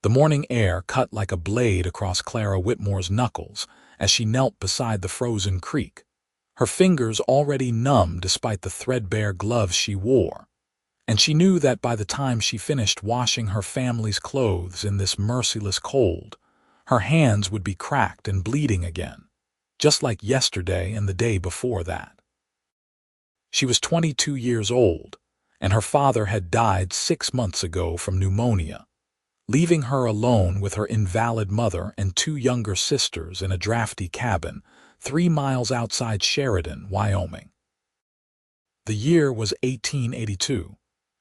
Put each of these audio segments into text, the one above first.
The morning air cut like a blade across Clara Whitmore's knuckles as she knelt beside the frozen creek, her fingers already numb despite the threadbare gloves she wore. And she knew that by the time she finished washing her family's clothes in this merciless cold, her hands would be cracked and bleeding again, just like yesterday and the day before that. She was 22 years old, and her father had died 6 months ago from pneumonia, leaving her alone with her invalid mother and 2 younger sisters in a drafty cabin 3 miles outside Sheridan, Wyoming. The year was 1882,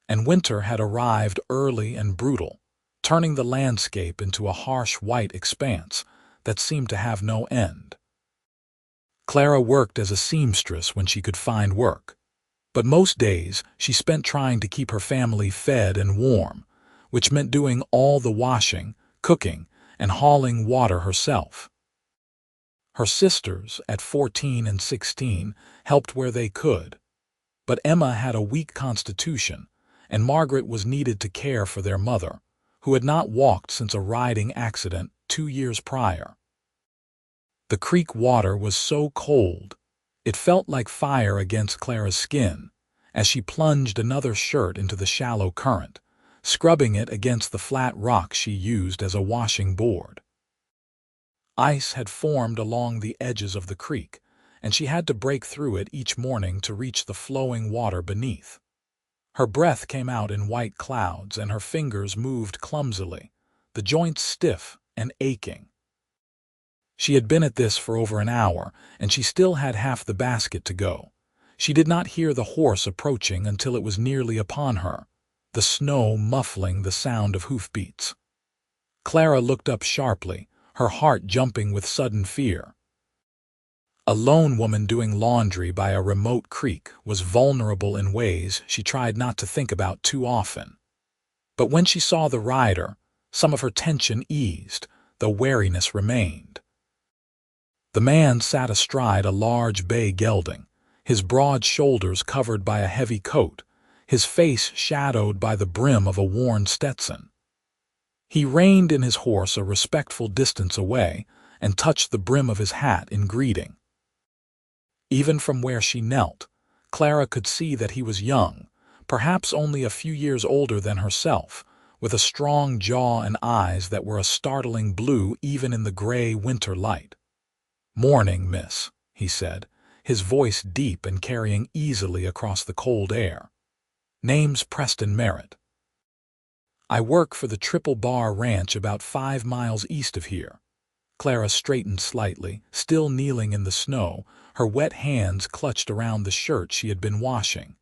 and winter had arrived early and brutal, turning the landscape into a harsh white expanse that seemed to have no end. Clara worked as a seamstress when she could find work, but most days she spent trying to keep her family fed and warm, which meant doing all the washing, cooking, and hauling water herself. Her sisters, at 14 and 16, helped where they could, but Emma had a weak constitution, and Margaret was needed to care for their mother, who had not walked since a riding accident 2 years prior. The creek water was so cold, it felt like fire against Clara's skin as she plunged another shirt into the shallow current, scrubbing it against the flat rock she used as a washing board. Ice had formed along the edges of the creek, and she had to break through it each morning to reach the flowing water beneath. Her breath came out in white clouds, and her fingers moved clumsily, the joints stiff and aching. She had been at this for over an hour, and she still had half the basket to go. She did not hear the horse approaching until it was nearly upon her, the snow muffling the sound of hoofbeats. Clara looked up sharply, her heart jumping with sudden fear. A lone woman doing laundry by a remote creek was vulnerable in ways she tried not to think about too often. But when she saw the rider, some of her tension eased, though wariness remained. The man sat astride a large bay gelding, his broad shoulders covered by a heavy coat, his face shadowed by the brim of a worn Stetson. He reined in his horse a respectful distance away and touched the brim of his hat in greeting. Even from where she knelt, Clara could see that he was young, perhaps only a few years older than herself, with a strong jaw and eyes that were a startling blue even in the gray winter light. "Morning, miss," he said, his voice deep and carrying easily across the cold air. "Name's Preston Merritt. I work for the Triple Bar Ranch about 5 miles east of here." Clara straightened slightly, still kneeling in the snow, her wet hands clutched around the shirt she had been washing.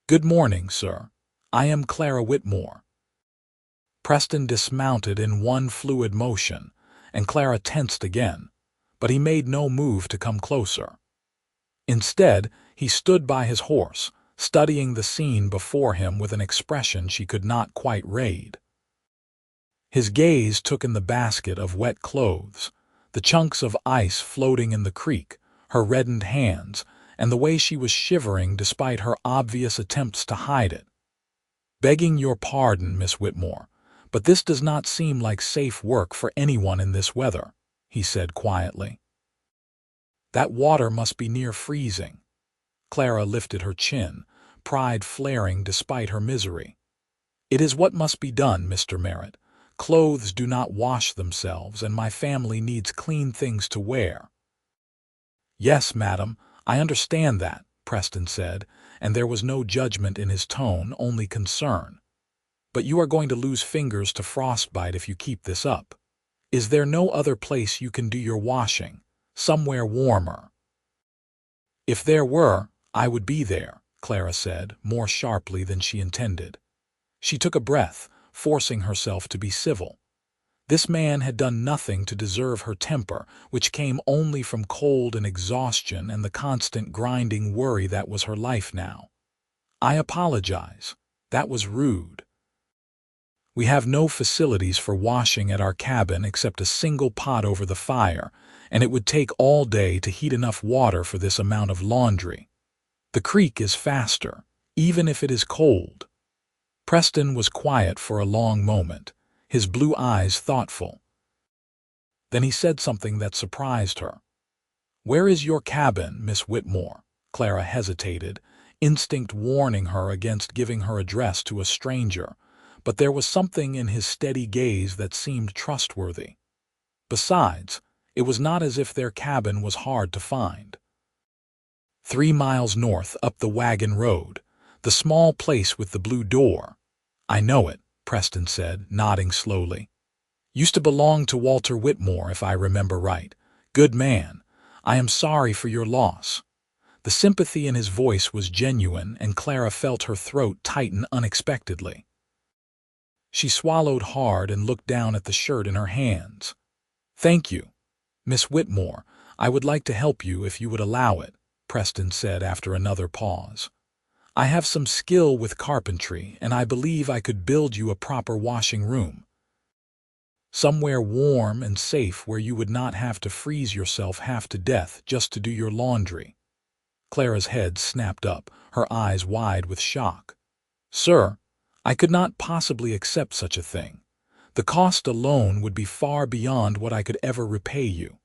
"Good morning, sir. I am Clara Whitmore." Preston dismounted in one fluid motion, and Clara tensed again, but he made no move to come closer. Instead, he stood by his horse, studying the scene before him with an expression she could not quite read. His gaze took in the basket of wet clothes, the chunks of ice floating in the creek, her reddened hands, and the way she was shivering despite her obvious attempts to hide it. "Begging your pardon, Miss Whitmore, but this does not seem like safe work for anyone in this weather," he said quietly. "That water must be near freezing." Clara lifted her chin, pride flaring despite her misery. "It is what must be done, Mr. Merritt. Clothes do not wash themselves, and my family needs clean things to wear." "Yes, madam, I understand that," Preston said, and there was no judgment in his tone, only concern. "But you are going to lose fingers to frostbite if you keep this up. Is there no other place you can do your washing, somewhere warmer?" "If there were, I would be there," Clara said, more sharply than she intended. She took a breath, forcing herself to be civil. This man had done nothing to deserve her temper, which came only from cold and exhaustion and the constant grinding worry that was her life now. "I apologize. That was rude. We have no facilities for washing at our cabin except a single pot over the fire, and it would take all day to heat enough water for this amount of laundry. The creek is faster, even if it is cold." Preston was quiet for a long moment, his blue eyes thoughtful. Then he said something that surprised her. "Where is your cabin, Miss Whitmore?" Clara hesitated, instinct warning her against giving her address to a stranger, but there was something in his steady gaze that seemed trustworthy. Besides, it was not as if their cabin was hard to find. 3 miles north up the wagon road, the small place with the blue door. "I know it," Preston said, nodding slowly. "Used to belong to Walter Whitmore, if I remember right. Good man. I am sorry for your loss." The sympathy in his voice was genuine, and Clara felt her throat tighten unexpectedly. She swallowed hard and looked down at the shirt in her hands. "Thank you, Miss Whitmore. I would like to help you if you would allow it," Preston said after another pause. "I have some skill with carpentry, and I believe I could build you a proper washing room. Somewhere warm and safe where you would not have to freeze yourself half to death just to do your laundry." Clara's head snapped up, her eyes wide with shock. "Sir, I could not possibly accept such a thing. The cost alone would be far beyond what I could ever repay you."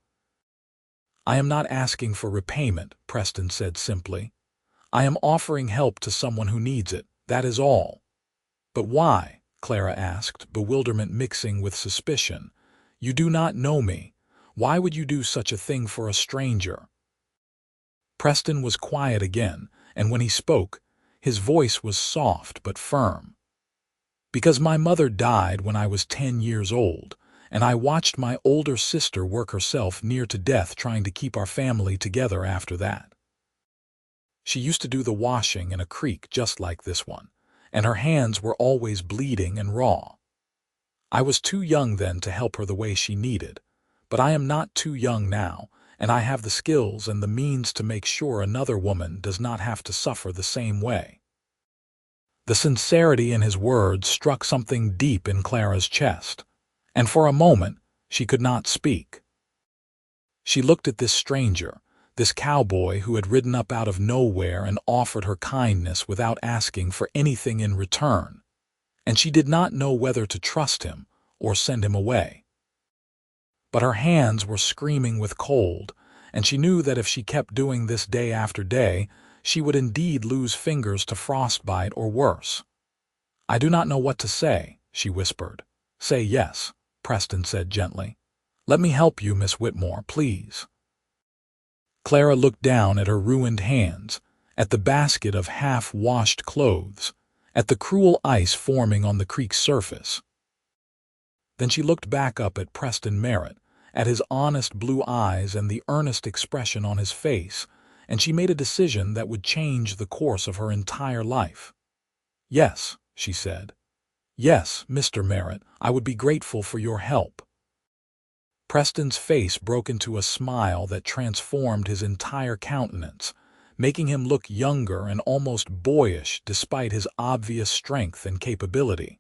"I am not asking for repayment," Preston said simply. "I am offering help to someone who needs it, that is all." "But why?" Clara asked, bewilderment mixing with suspicion. "You do not know me. Why would you do such a thing for a stranger?" Preston was quiet again, and when he spoke, his voice was soft but firm. "Because my mother died when I was 10 years old, and I watched my older sister work herself near to death trying to keep our family together after that. She used to do the washing in a creek just like this one, and her hands were always bleeding and raw. I was too young then to help her the way she needed, but I am not too young now, and I have the skills and the means to make sure another woman does not have to suffer the same way." The sincerity in his words struck something deep in Clara's chest, and for a moment she could not speak. She looked at this stranger, this cowboy who had ridden up out of nowhere and offered her kindness without asking for anything in return, and she did not know whether to trust him or send him away. But her hands were screaming with cold, and she knew that if she kept doing this day after day, she would indeed lose fingers to frostbite or worse. "I do not know what to say," she whispered. "Say yes," Preston said gently. "Let me help you, Miss Whitmore, please." Clara looked down at her ruined hands, at the basket of half-washed clothes, at the cruel ice forming on the creek's surface. Then she looked back up at Preston Merritt, at his honest blue eyes and the earnest expression on his face, and she made a decision that would change the course of her entire life. "Yes," she said. "Yes, Mr. Merritt, I would be grateful for your help." Preston's face broke into a smile that transformed his entire countenance, making him look younger and almost boyish despite his obvious strength and capability.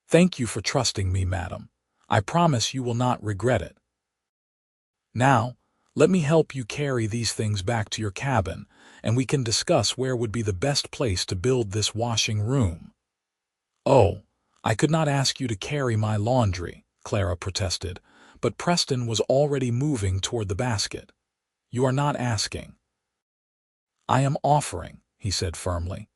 "Thank you for trusting me, madam. I promise you will not regret it. Now, let me help you carry these things back to your cabin, and we can discuss where would be the best place to build this washing room." "Oh, I could not ask you to carry my laundry," Clara protested, but Preston was already moving toward the basket. "You are not asking." "I am offering," he said firmly.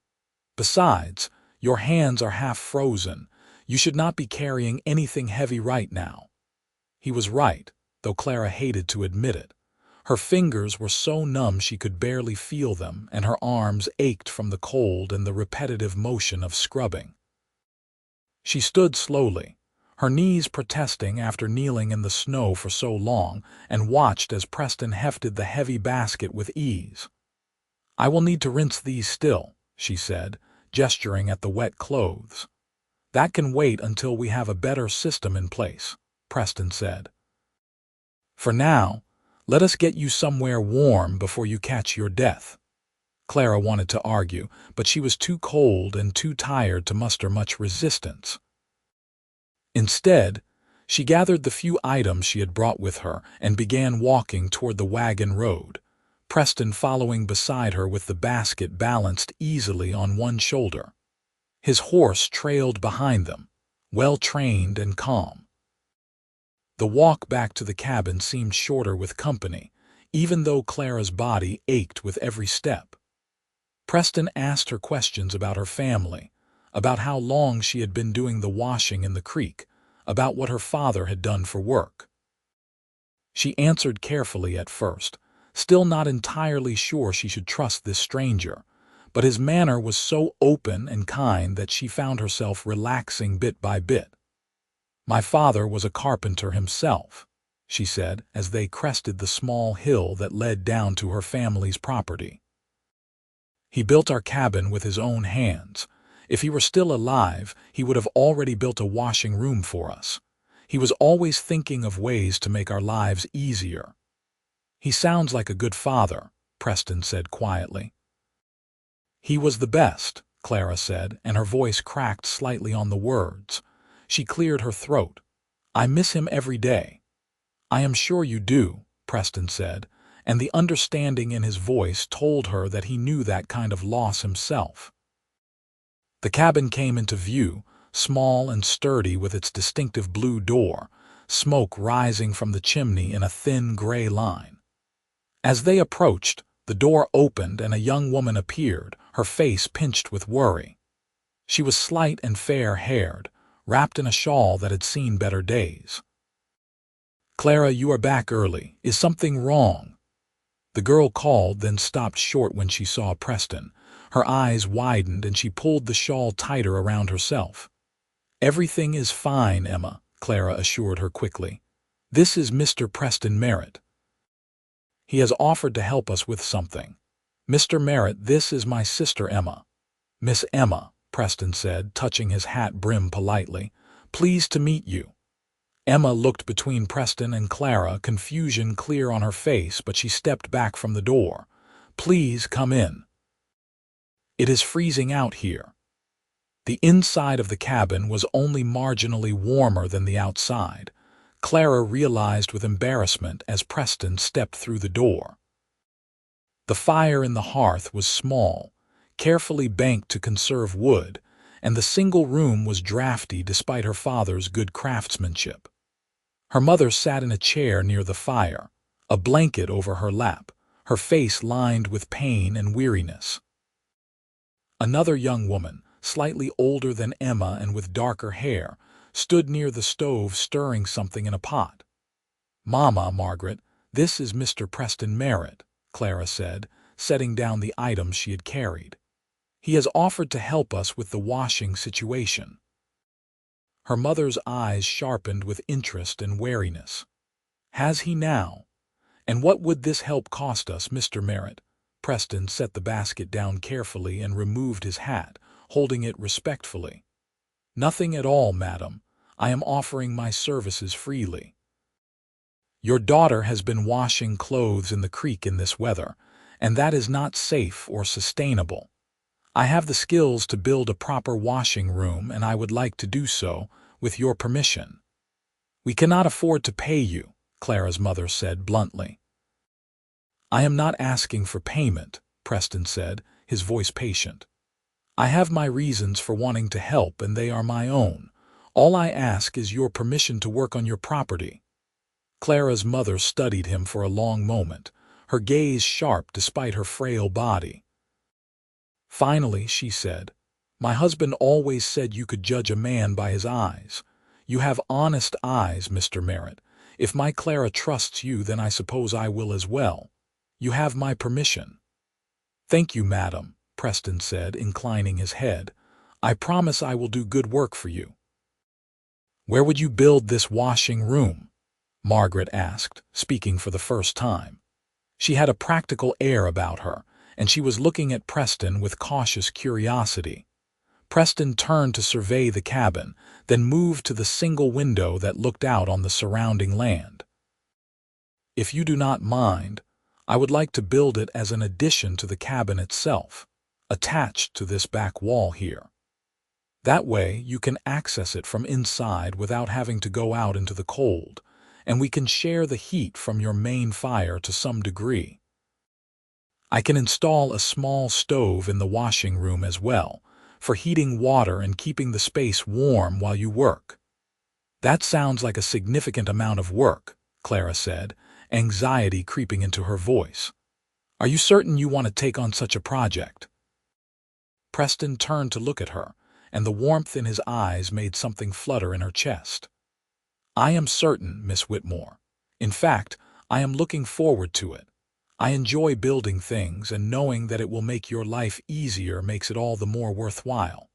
"Besides, your hands are half frozen. You should not be carrying anything heavy right now." He was right, though Clara hated to admit it. Her fingers were so numb she could barely feel them, and her arms ached from the cold and the repetitive motion of scrubbing. She stood slowly, her knees protesting after kneeling in the snow for so long, and watched as Preston hefted the heavy basket with ease. "I will need to rinse these still," she said, gesturing at the wet clothes. "That can wait until we have a better system in place," Preston said. "For now, let us get you somewhere warm before you catch your death." Clara wanted to argue, but she was too cold and too tired to muster much resistance. Instead, she gathered the few items she had brought with her and began walking toward the wagon road, Preston following beside her with the basket balanced easily on one shoulder. His horse trailed behind them, well-trained and calm. The walk back to the cabin seemed shorter with company, even though Clara's body ached with every step. Preston asked her questions about her family, about how long she had been doing the washing in the creek, about what her father had done for work. She answered carefully at first, still not entirely sure she should trust this stranger, but his manner was so open and kind that she found herself relaxing bit by bit. "My father was a carpenter himself," she said as they crested the small hill that led down to her family's property. "He built our cabin with his own hands. If he were still alive, he would have already built a washing room for us. He was always thinking of ways to make our lives easier." "He sounds like a good father," Preston said quietly. "He was the best," Clara said, and her voice cracked slightly on the words. She cleared her throat. "I miss him every day." "I am sure you do," Preston said, and the understanding in his voice told her that he knew that kind of loss himself. The cabin came into view, small and sturdy with its distinctive blue door, smoke rising from the chimney in a thin gray line. As they approached, the door opened and a young woman appeared, her face pinched with worry. She was slight and fair-haired, wrapped in a shawl that had seen better days. "Clara, you are back early. Is something wrong?" The girl called, then stopped short when she saw Preston. Her eyes widened and she pulled the shawl tighter around herself. "Everything is fine, Emma," Clara assured her quickly. "This is Mr. Preston Merritt. He has offered to help us with something. Mr. Merritt, this is my sister Emma." "Miss Emma," Preston said, touching his hat brim politely. "Pleased to meet you." Emma looked between Preston and Clara, confusion clear on her face, but she stepped back from the door. "Please come in. It is freezing out here." The inside of the cabin was only marginally warmer than the outside. Clara realized with embarrassment as Preston stepped through the door. The fire in the hearth was small, carefully banked to conserve wood, and the single room was drafty despite her father's good craftsmanship. Her mother sat in a chair near the fire, a blanket over her lap, her face lined with pain and weariness. Another young woman, slightly older than Emma and with darker hair, stood near the stove stirring something in a pot. "Mama, Margaret, this is Mr. Preston Merritt," Clara said, setting down the items she had carried. "He has offered to help us with the washing situation." Her mother's eyes sharpened with interest and wariness. "Has he now? And what would this help cost us, Mr. Merritt?" Preston set the basket down carefully and removed his hat, holding it respectfully. "Nothing at all, madam. I am offering my services freely. Your daughter has been washing clothes in the creek in this weather, and that is not safe or sustainable. I have the skills to build a proper washing room, and I would like to do so, with your permission." "We cannot afford to pay you," Clara's mother said bluntly. "I am not asking for payment," Preston said, his voice patient. "I have my reasons for wanting to help, and they are my own. All I ask is your permission to work on your property." Clara's mother studied him for a long moment, her gaze sharp despite her frail body. Finally, she said, "My husband always said you could judge a man by his eyes. You have honest eyes, Mr. Merritt. If my Clara trusts you, then I suppose I will as well. You have my permission." "Thank you, madam," Preston said, inclining his head. "I promise I will do good work for you." "Where would you build this washing room?" Margaret asked, speaking for the first time. She had a practical air about her, and she was looking at Preston with cautious curiosity. Preston turned to survey the cabin, then moved to the single window that looked out on the surrounding land. "If you do not mind, I would like to build it as an addition to the cabin itself, attached to this back wall here. That way you can access it from inside without having to go out into the cold, and we can share the heat from your main fire to some degree. I can install a small stove in the washing room as well, for heating water and keeping the space warm while you work." "That sounds like a significant amount of work," Clara said, anxiety creeping into her voice. "Are you certain you want to take on such a project?" Preston turned to look at her, and the warmth in his eyes made something flutter in her chest. "I am certain, Miss Whitmore. In fact, I am looking forward to it. I enjoy building things, and knowing that it will make your life easier makes it all the more worthwhile."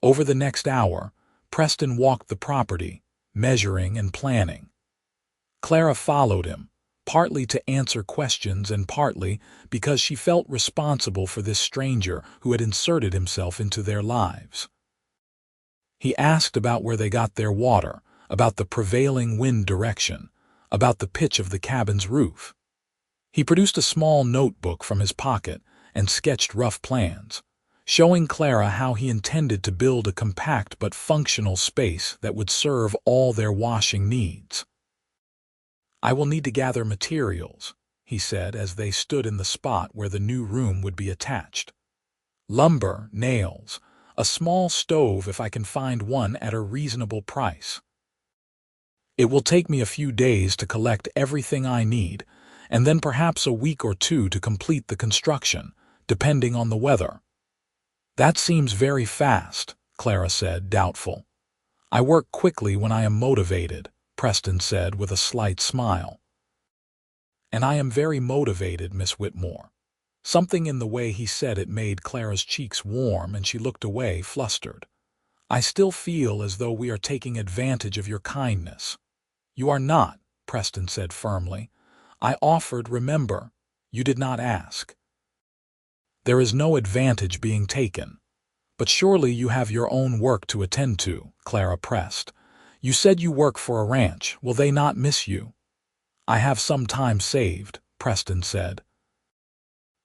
Over the next hour, Preston walked the property, measuring and planning. Clara followed him, partly to answer questions and partly because she felt responsible for this stranger who had inserted himself into their lives. He asked about where they got their water, about the prevailing wind direction, about the pitch of the cabin's roof. He produced a small notebook from his pocket and sketched rough plans, showing Clara how he intended to build a compact but functional space that would serve all their washing needs. "I will need to gather materials," he said as they stood in the spot where the new room would be attached. "Lumber, nails, a small stove if I can find one at a reasonable price. It will take me a few days to collect everything I need, and then perhaps a week or two to complete the construction, depending on the weather." "That seems very fast," Clara said, doubtful. "I work quickly when I am motivated," Preston said with a slight smile. "And I am very motivated, Miss Whitmore." Something in the way he said it made Clara's cheeks warm and she looked away, flustered. "I still feel as though we are taking advantage of your kindness." "You are not," Preston said firmly. "I offered, remember. You did not ask." "There is no advantage being taken. But surely you have your own work to attend to," Clara pressed. "You said you work for a ranch. Will they not miss you?" "I have some time saved," Preston said.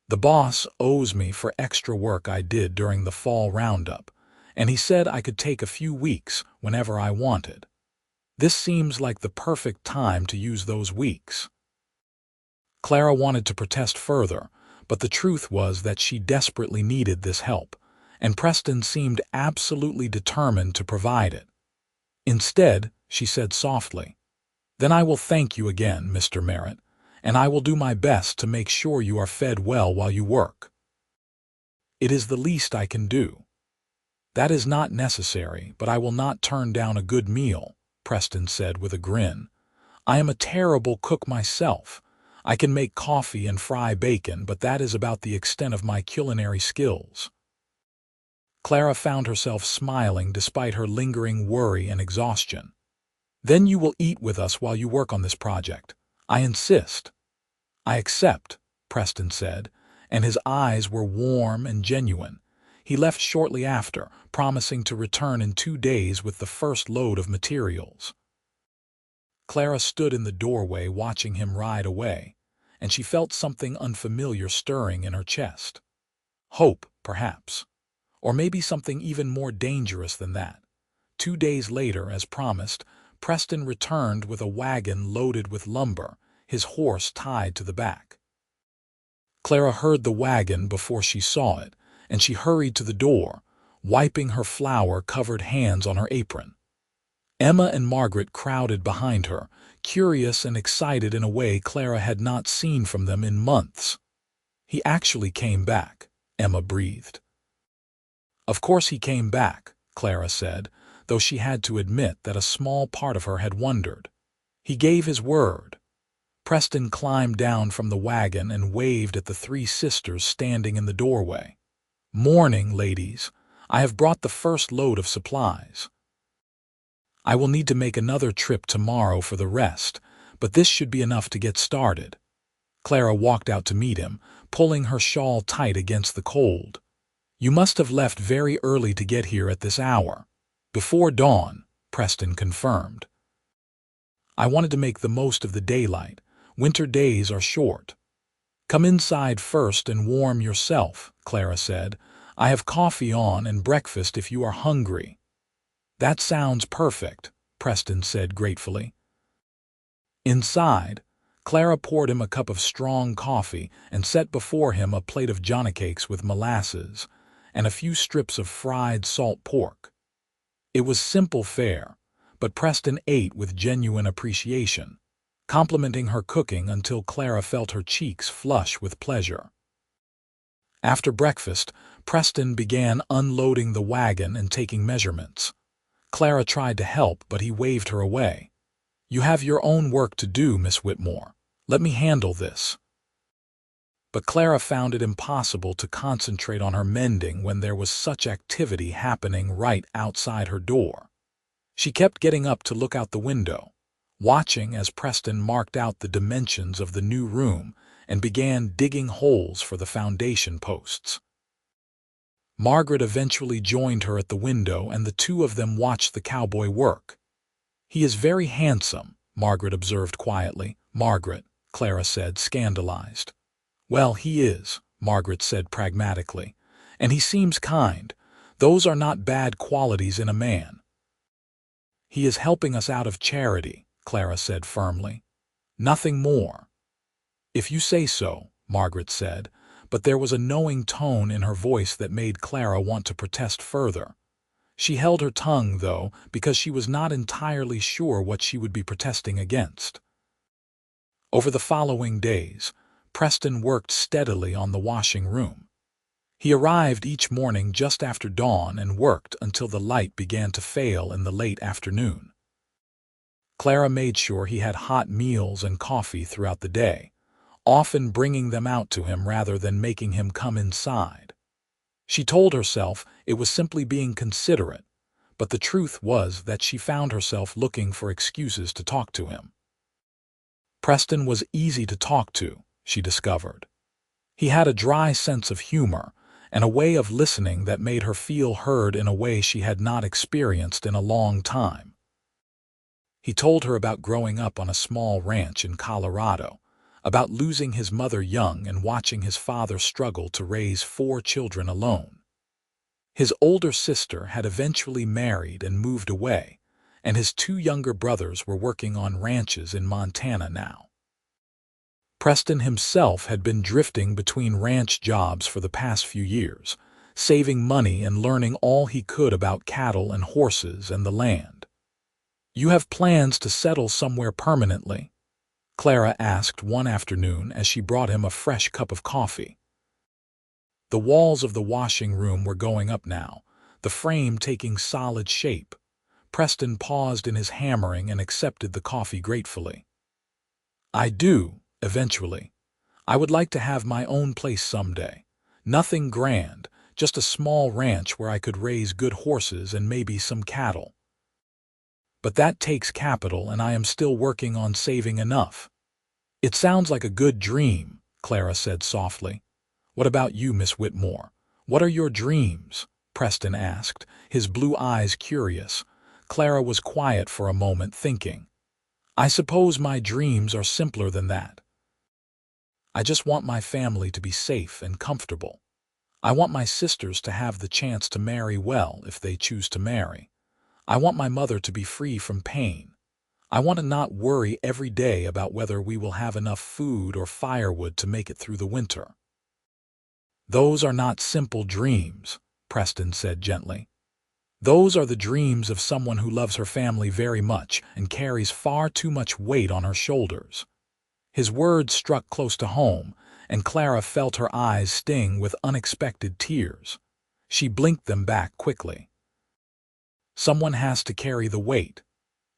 "The boss owes me for extra work I did during the fall roundup, and he said I could take a few weeks whenever I wanted. This seems like the perfect time to use those weeks." Clara wanted to protest further, but the truth was that she desperately needed this help, and Preston seemed absolutely determined to provide it. Instead, she said softly, "Then I will thank you again, Mr. Merritt, and I will do my best to make sure you are fed well while you work." "It is the least I can do." "That is not necessary, but I will not turn down a good meal," Preston said with a grin. "I am a terrible cook myself. I can make coffee and fry bacon, but that is about the extent of my culinary skills." Clara found herself smiling despite her lingering worry and exhaustion. "Then you will eat with us while you work on this project. I insist." "I accept," Preston said, and his eyes were warm and genuine. He left shortly after, promising to return in 2 days with the first load of materials. Clara stood in the doorway watching him ride away, and she felt something unfamiliar stirring in her chest. Hope, perhaps. Or maybe something even more dangerous than that. 2 days later, as promised, Preston returned with a wagon loaded with lumber, his horse tied to the back. Clara heard the wagon before she saw it, and she hurried to the door, wiping her flour-covered hands on her apron. Emma and Margaret crowded behind her, curious and excited in a way Clara had not seen from them in months. "He actually came back," Emma breathed. "Of course he came back," Clara said, though she had to admit that a small part of her had wondered. "He gave his word." Preston climbed down from the wagon and waved at the 3 sisters standing in the doorway. "Morning, ladies. I have brought the first load of supplies. I will need to make another trip tomorrow for the rest, but this should be enough to get started." Clara walked out to meet him, pulling her shawl tight against the cold. "You must have left very early to get here at this hour." "Before dawn," Preston confirmed. "I wanted to make the most of the daylight. Winter days are short." "Come inside first and warm yourself," Clara said. "I have coffee on and breakfast if you are hungry." "That sounds perfect," Preston said gratefully. Inside, Clara poured him a cup of strong coffee and set before him a plate of johnny cakes with molasses, and a few strips of fried salt pork. It was simple fare, but Preston ate with genuine appreciation, complimenting her cooking until Clara felt her cheeks flush with pleasure. After breakfast, Preston began unloading the wagon and taking measurements. Clara tried to help, but he waved her away. "You have your own work to do, Miss Whitmore. Let me handle this." But Clara found it impossible to concentrate on her mending when there was such activity happening right outside her door. She kept getting up to look out the window, watching as Preston marked out the dimensions of the new room and began digging holes for the foundation posts. Margaret eventually joined her at the window, and the two of them watched the cowboy work. "He is very handsome," Margaret observed quietly. "Margaret," Clara said, scandalized. "Well, he is," Margaret said pragmatically. "And he seems kind. Those are not bad qualities in a man." "He is helping us out of charity," Clara said firmly. "Nothing more." "If you say so," Margaret said, but there was a knowing tone in her voice that made Clara want to protest further. She held her tongue, though, because she was not entirely sure what she would be protesting against. Over the following days, Preston worked steadily on the washing room. He arrived each morning just after dawn and worked until the light began to fail in the late afternoon. Clara made sure he had hot meals and coffee throughout the day, often bringing them out to him rather than making him come inside. She told herself it was simply being considerate, but the truth was that she found herself looking for excuses to talk to him. Preston was easy to talk to, she discovered. He had a dry sense of humor and a way of listening that made her feel heard in a way she had not experienced in a long time. He told her about growing up on a small ranch in Colorado, about losing his mother young and watching his father struggle to raise 4 children alone. His older sister had eventually married and moved away, and his 2 younger brothers were working on ranches in Montana now. Preston himself had been drifting between ranch jobs for the past few years, saving money and learning all he could about cattle and horses and the land. "You have plans to settle somewhere permanently?" Clara asked one afternoon as she brought him a fresh cup of coffee. The walls of the washing room were going up now, the frame taking solid shape. Preston paused in his hammering and accepted the coffee gratefully. "I do, eventually. I would like to have my own place someday. Nothing grand, just a small ranch where I could raise good horses and maybe some cattle. But that takes capital, and I am still working on saving enough." "It sounds like a good dream," Clara said softly. "What about you, Miss Whitmore? What are your dreams?" Preston asked, his blue eyes curious. Clara was quiet for a moment, thinking. "I suppose my dreams are simpler than that. I just want my family to be safe and comfortable. I want my sisters to have the chance to marry well if they choose to marry. I want my mother to be free from pain. I want to not worry every day about whether we will have enough food or firewood to make it through the winter." "Those are not simple dreams," Preston said gently. "Those are the dreams of someone who loves her family very much and carries far too much weight on her shoulders." His words struck close to home, and Clara felt her eyes sting with unexpected tears. She blinked them back quickly. "Someone has to carry the weight.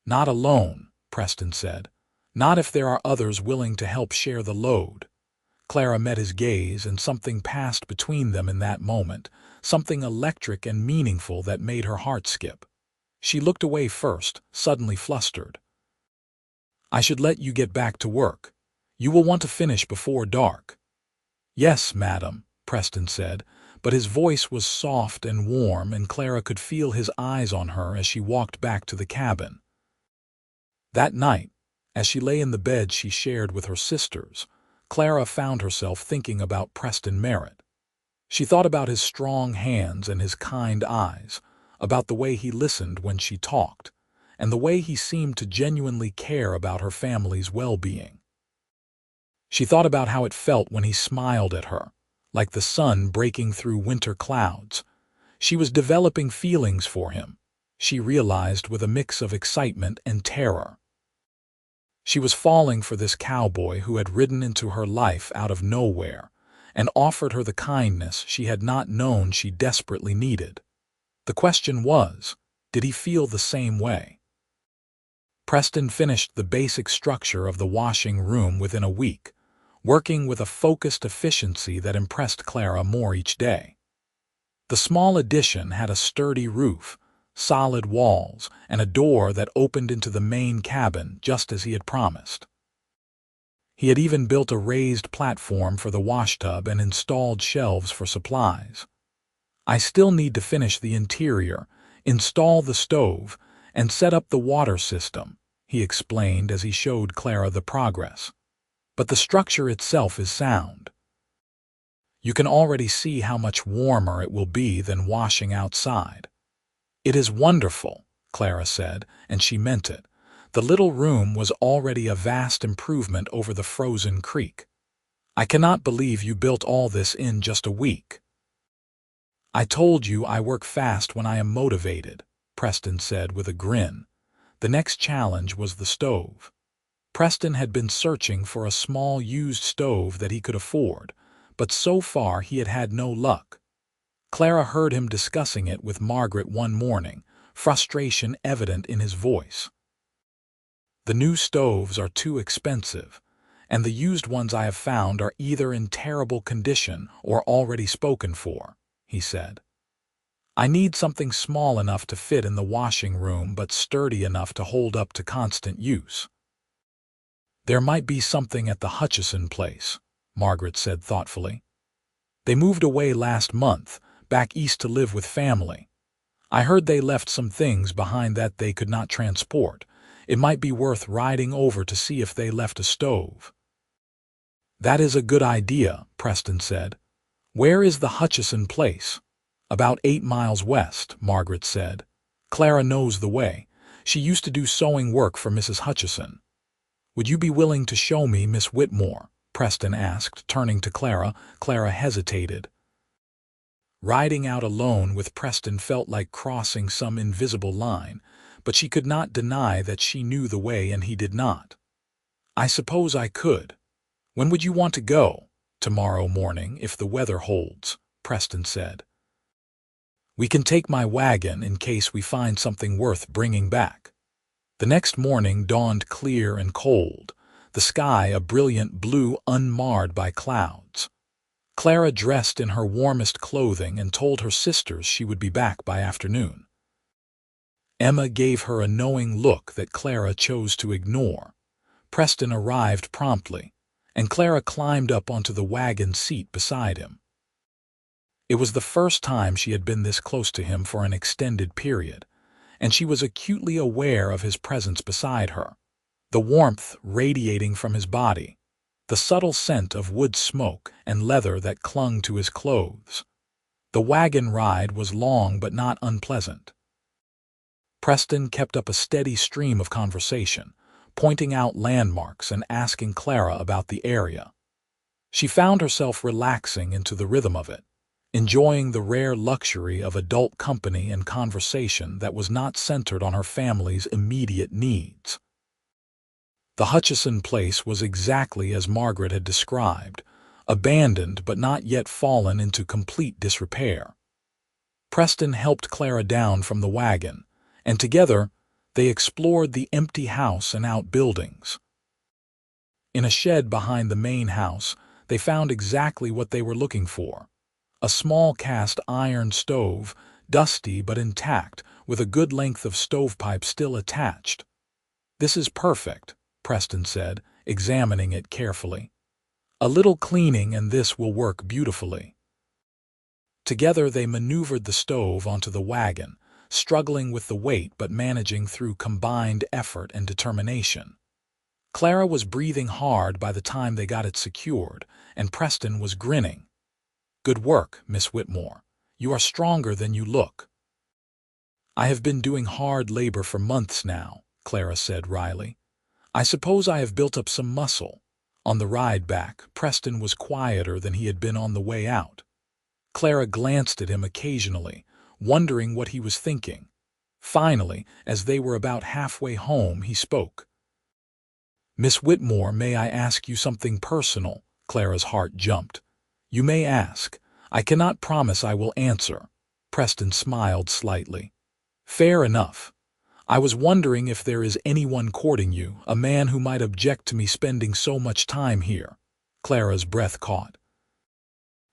Not alone," Preston said. "Not if there are others willing to help share the load." Clara met his gaze, and something passed between them in that moment, something electric and meaningful that made her heart skip. She looked away first, suddenly flustered. "I should let you get back to work. You will want to finish before dark." "Yes, madam," Preston said, but his voice was soft and warm, and Clara could feel his eyes on her as she walked back to the cabin. That night, as she lay in the bed she shared with her sisters, Clara found herself thinking about Preston Merritt. She thought about his strong hands and his kind eyes, about the way he listened when she talked, and the way he seemed to genuinely care about her family's well-being. She thought about how it felt when he smiled at her, like the sun breaking through winter clouds. She was developing feelings for him, she realized, with a mix of excitement and terror. She was falling for this cowboy who had ridden into her life out of nowhere and offered her the kindness she had not known she desperately needed. The question was, did he feel the same way? Preston finished the basic structure of the washing room within a week, working with a focused efficiency that impressed Clara more each day. The small addition had a sturdy roof, solid walls, and a door that opened into the main cabin just as he had promised. He had even built a raised platform for the washtub and installed shelves for supplies. "I still need to finish the interior, install the stove, and set up the water system," he explained as he showed Clara the progress. "But the structure itself is sound. You can already see how much warmer it will be than washing outside." "It is wonderful," Clara said, and she meant it. The little room was already a vast improvement over the frozen creek. "I cannot believe you built all this in just a week." "I told you I work fast when I am motivated," Preston said with a grin. The next challenge was the stove. Preston had been searching for a small used stove that he could afford, but so far he had had no luck. Clara heard him discussing it with Margaret one morning, frustration evident in his voice. "The new stoves are too expensive, and the used ones I have found are either in terrible condition or already spoken for," he said. "I need something small enough to fit in the washing room but sturdy enough to hold up to constant use." "There might be something at the Hutchison place," Margaret said thoughtfully. "They moved away last month, back east to live with family. I heard they left some things behind that they could not transport. It might be worth riding over to see if they left a stove." "That is a good idea," Preston said. "Where is the Hutchison place?" "About 8 miles west," Margaret said. "Clara knows the way. She used to do sewing work for Mrs. Hutchison." "Would you be willing to show me Miss Whitmore?" Preston asked, turning to Clara. Clara hesitated. Riding out alone with Preston felt like crossing some invisible line, but she could not deny that she knew the way and he did not. "I suppose I could. When would you want to go?" "Tomorrow morning, if the weather holds," Preston said. "We can take my wagon in case we find something worth bringing back." The next morning dawned clear and cold, the sky a brilliant blue unmarred by clouds. Clara dressed in her warmest clothing and told her sisters she would be back by afternoon. Emma gave her a knowing look that Clara chose to ignore. Preston arrived promptly, and Clara climbed up onto the wagon seat beside him. It was the first time she had been this close to him for an extended period, and she was acutely aware of his presence beside her, the warmth radiating from his body, the subtle scent of wood smoke and leather that clung to his clothes. The wagon ride was long but not unpleasant. Preston kept up a steady stream of conversation, pointing out landmarks and asking Clara about the area. She found herself relaxing into the rhythm of it, enjoying the rare luxury of adult company and conversation that was not centered on her family's immediate needs. The Hutchison place was exactly as Margaret had described, abandoned but not yet fallen into complete disrepair. Preston helped Clara down from the wagon, and together they explored the empty house and outbuildings. In a shed behind the main house, they found exactly what they were looking for: a small cast iron stove, dusty but intact, with a good length of stovepipe still attached. "This is perfect," Preston said, examining it carefully. "A little cleaning and this will work beautifully." Together they maneuvered the stove onto the wagon, struggling with the weight but managing through combined effort and determination. Clara was breathing hard by the time they got it secured, and Preston was grinning. "Good work, Miss Whitmore. You are stronger than you look." "I have been doing hard labor for months now," Clara said wryly. "I suppose I have built up some muscle. On the ride back, Preston was quieter than he had been on the way out. Clara glanced at him occasionally, wondering what he was thinking. Finally, as they were about halfway home, he spoke. "Miss Whitmore, may I ask you something personal?" Clara's heart jumped. "You may ask. I cannot promise I will answer." Preston smiled slightly. "Fair enough. I was wondering if there is anyone courting you, a man who might object to me spending so much time here." Clara's breath caught.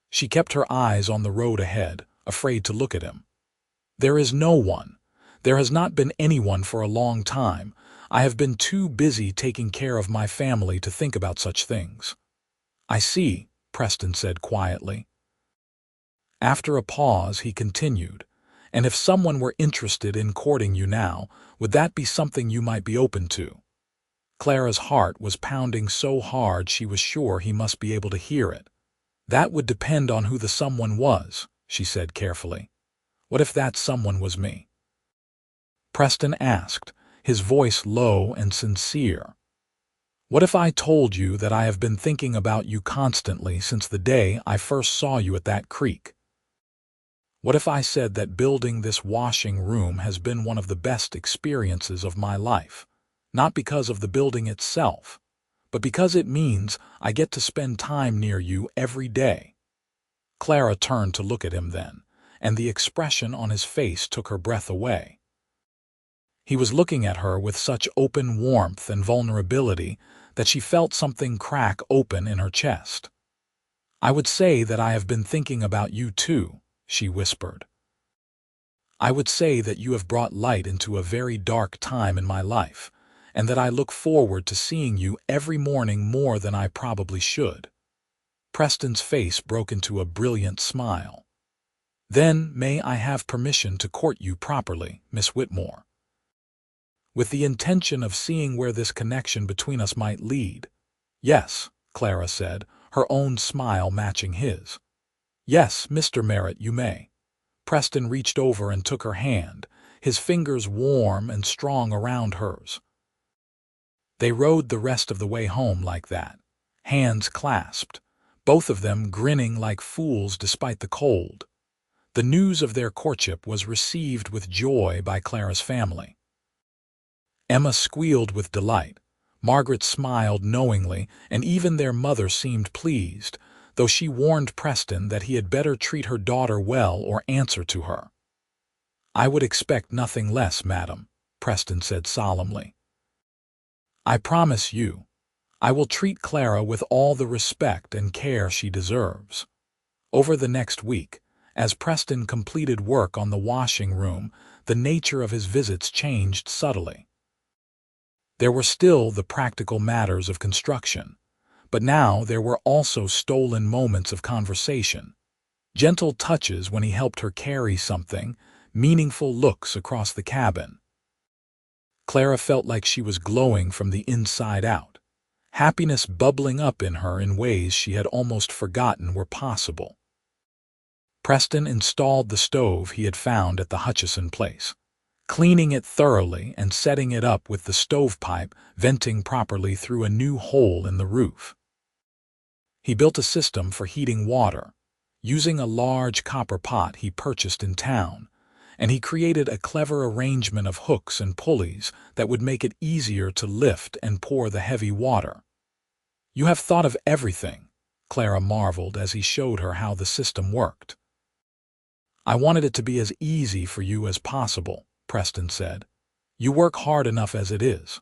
She kept her eyes on the road ahead, afraid to look at him. "There is no one. There has not been anyone for a long time. I have been too busy taking care of my family to think about such things." "I see," Preston said quietly. After a pause, he continued, "And if someone were interested in courting you now, would that be something you might be open to?" Clara's heart was pounding so hard she was sure he must be able to hear it. "That would depend on who the someone was," she said carefully. "What if that someone was me?" Preston asked, his voice low and sincere. "What if I told you that I have been thinking about you constantly since the day I first saw you at that creek? What if I said that building this washing room has been one of the best experiences of my life, not because of the building itself, but because it means I get to spend time near you every day?" Clara turned to look at him then, and the expression on his face took her breath away. He was looking at her with such open warmth and vulnerability that she felt something crack open in her chest. "I would say that I have been thinking about you too," she whispered. "I would say that you have brought light into a very dark time in my life, and that I look forward to seeing you every morning more than I probably should." Preston's face broke into a brilliant smile. "Then may I have permission to court you properly, Miss Whitmore?" "With the intention of seeing where this connection between us might lead." "Yes," Clara said, her own smile matching his. "Yes, Mr. Merritt, you may." Preston reached over and took her hand, his fingers warm and strong around hers. They rode the rest of the way home like that, hands clasped, both of them grinning like fools despite the cold. The news of their courtship was received with joy by Clara's family. Emma squealed with delight, Margaret smiled knowingly, and even their mother seemed pleased, though she warned Preston that he had better treat her daughter well or answer to her. "I would expect nothing less, madam," Preston said solemnly. "I promise you, I will treat Clara with all the respect and care she deserves." Over the next week, as Preston completed work on the washing room, the nature of his visits changed subtly. There were still the practical matters of construction, but now there were also stolen moments of conversation, gentle touches when he helped her carry something, meaningful looks across the cabin. Clara felt like she was glowing from the inside out, happiness bubbling up in her in ways she had almost forgotten were possible. Preston installed the stove he had found at the Hutchison place, cleaning it thoroughly and setting it up with the stovepipe venting properly through a new hole in the roof. He built a system for heating water, using a large copper pot he purchased in town, and he created a clever arrangement of hooks and pulleys that would make it easier to lift and pour the heavy water. "You have thought of everything," Clara marveled as he showed her how the system worked. "I wanted it to be as easy for you as possible," Preston said. "You work hard enough as it is."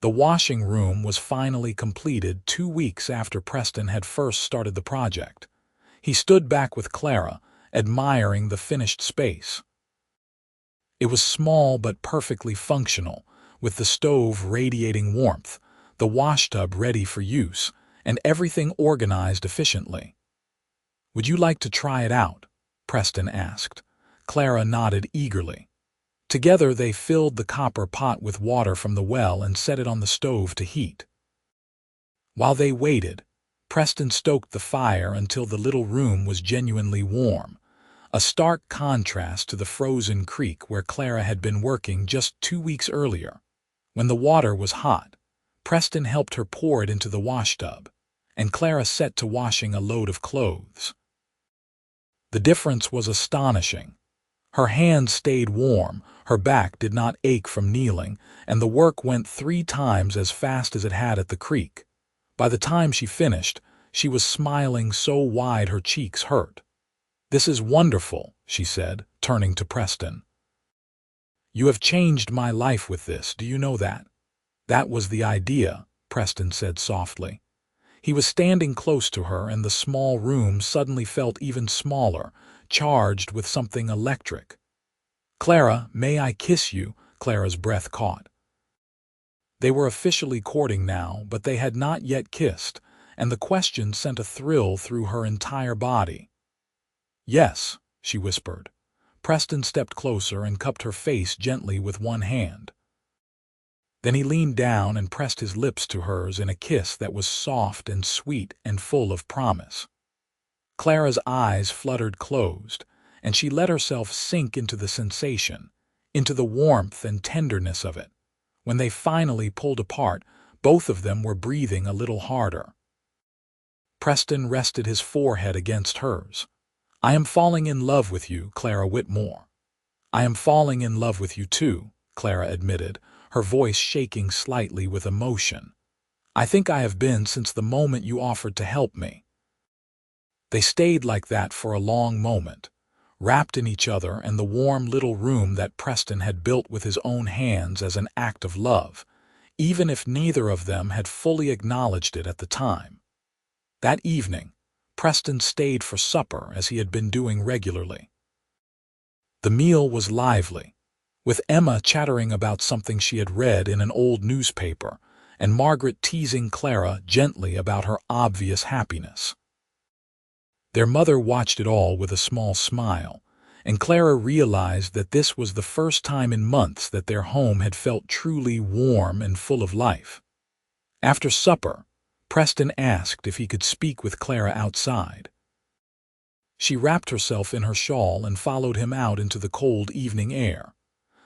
The washing room was finally completed 2 weeks after Preston had first started the project. He stood back with Clara, admiring the finished space. It was small but perfectly functional, with the stove radiating warmth, the washtub ready for use, and everything organized efficiently. "Would you like to try it out?" Preston asked. Clara nodded eagerly. Together they filled the copper pot with water from the well and set it on the stove to heat. While they waited, Preston stoked the fire until the little room was genuinely warm, a stark contrast to the frozen creek where Clara had been working just 2 weeks earlier. When the water was hot, Preston helped her pour it into the washtub, and Clara set to washing a load of clothes. The difference was astonishing. Her hands stayed warm, her back did not ache from kneeling, and the work went 3 times as fast as it had at the creek. By the time she finished, she was smiling so wide her cheeks hurt. "This is wonderful," she said, turning to Preston. "You have changed my life with this, do you know that?" "That was the idea," Preston said softly. He was standing close to her, and the small room suddenly felt even smaller, charged with something electric. "Clara, may I kiss you?" Clara's breath caught. They were officially courting now, but they had not yet kissed, and the question sent a thrill through her entire body. "Yes," she whispered. Preston stepped closer and cupped her face gently with one hand. Then he leaned down and pressed his lips to hers in a kiss that was soft and sweet and full of promise. Clara's eyes fluttered closed, and she let herself sink into the sensation, into the warmth and tenderness of it. When they finally pulled apart, both of them were breathing a little harder. Preston rested his forehead against hers. "I am falling in love with you, Clara Whitmore." "I am falling in love with you too," Clara admitted, her voice shaking slightly with emotion. "I think I have been since the moment you offered to help me." They stayed like that for a long moment, wrapped in each other and the warm little room that Preston had built with his own hands as an act of love, even if neither of them had fully acknowledged it at the time. That evening, Preston stayed for supper as he had been doing regularly. The meal was lively, with Emma chattering about something she had read in an old newspaper, and Margaret teasing Clara gently about her obvious happiness. Their mother watched it all with a small smile, and Clara realized that this was the first time in months that their home had felt truly warm and full of life. After supper, Preston asked if he could speak with Clara outside. She wrapped herself in her shawl and followed him out into the cold evening air.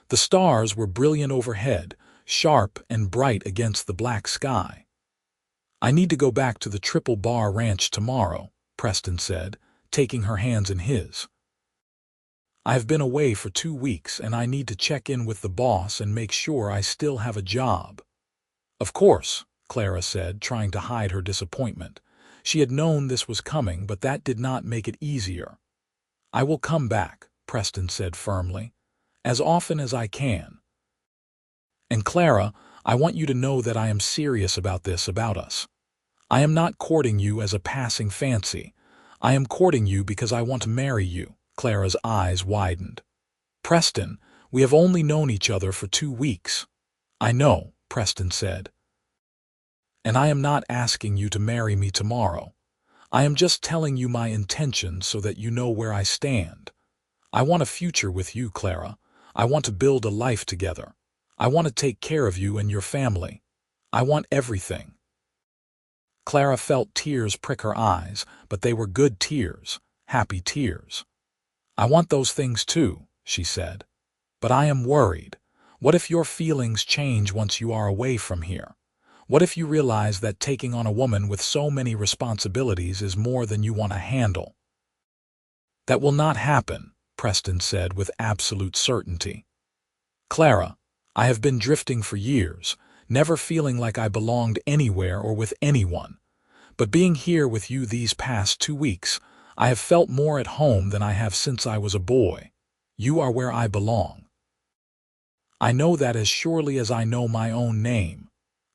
The stars were brilliant overhead, sharp and bright against the black sky. "I need to go back to the Triple Bar Ranch tomorrow," Preston said, taking her hands in his. "I have been away for 2 weeks, and I need to check in with the boss and make sure I still have a job." "Of course," Clara said, trying to hide her disappointment. She had known this was coming, but that did not make it easier. "I will come back," Preston said firmly, "as often as I can. And Clara, I want you to know that I am serious about this about us. I am not courting you as a passing fancy. I am courting you because I want to marry you." Clara's eyes widened. "Preston, we have only known each other for 2 weeks." "I know," Preston said. "And I am not asking you to marry me tomorrow. I am just telling you my intentions so that you know where I stand. I want a future with you, Clara. I want to build a life together. I want to take care of you and your family. I want everything." Clara felt tears prick her eyes, but they were good tears, happy tears. "I want those things too," she said. "But I am worried. What if your feelings change once you are away from here? What if you realize that taking on a woman with so many responsibilities is more than you want to handle?" "That will not happen," Preston said with absolute certainty. "Clara, I have been drifting for years, never feeling like I belonged anywhere or with anyone. But being here with you these past 2 weeks, I have felt more at home than I have since I was a boy. You are where I belong. I know that as surely as I know my own name."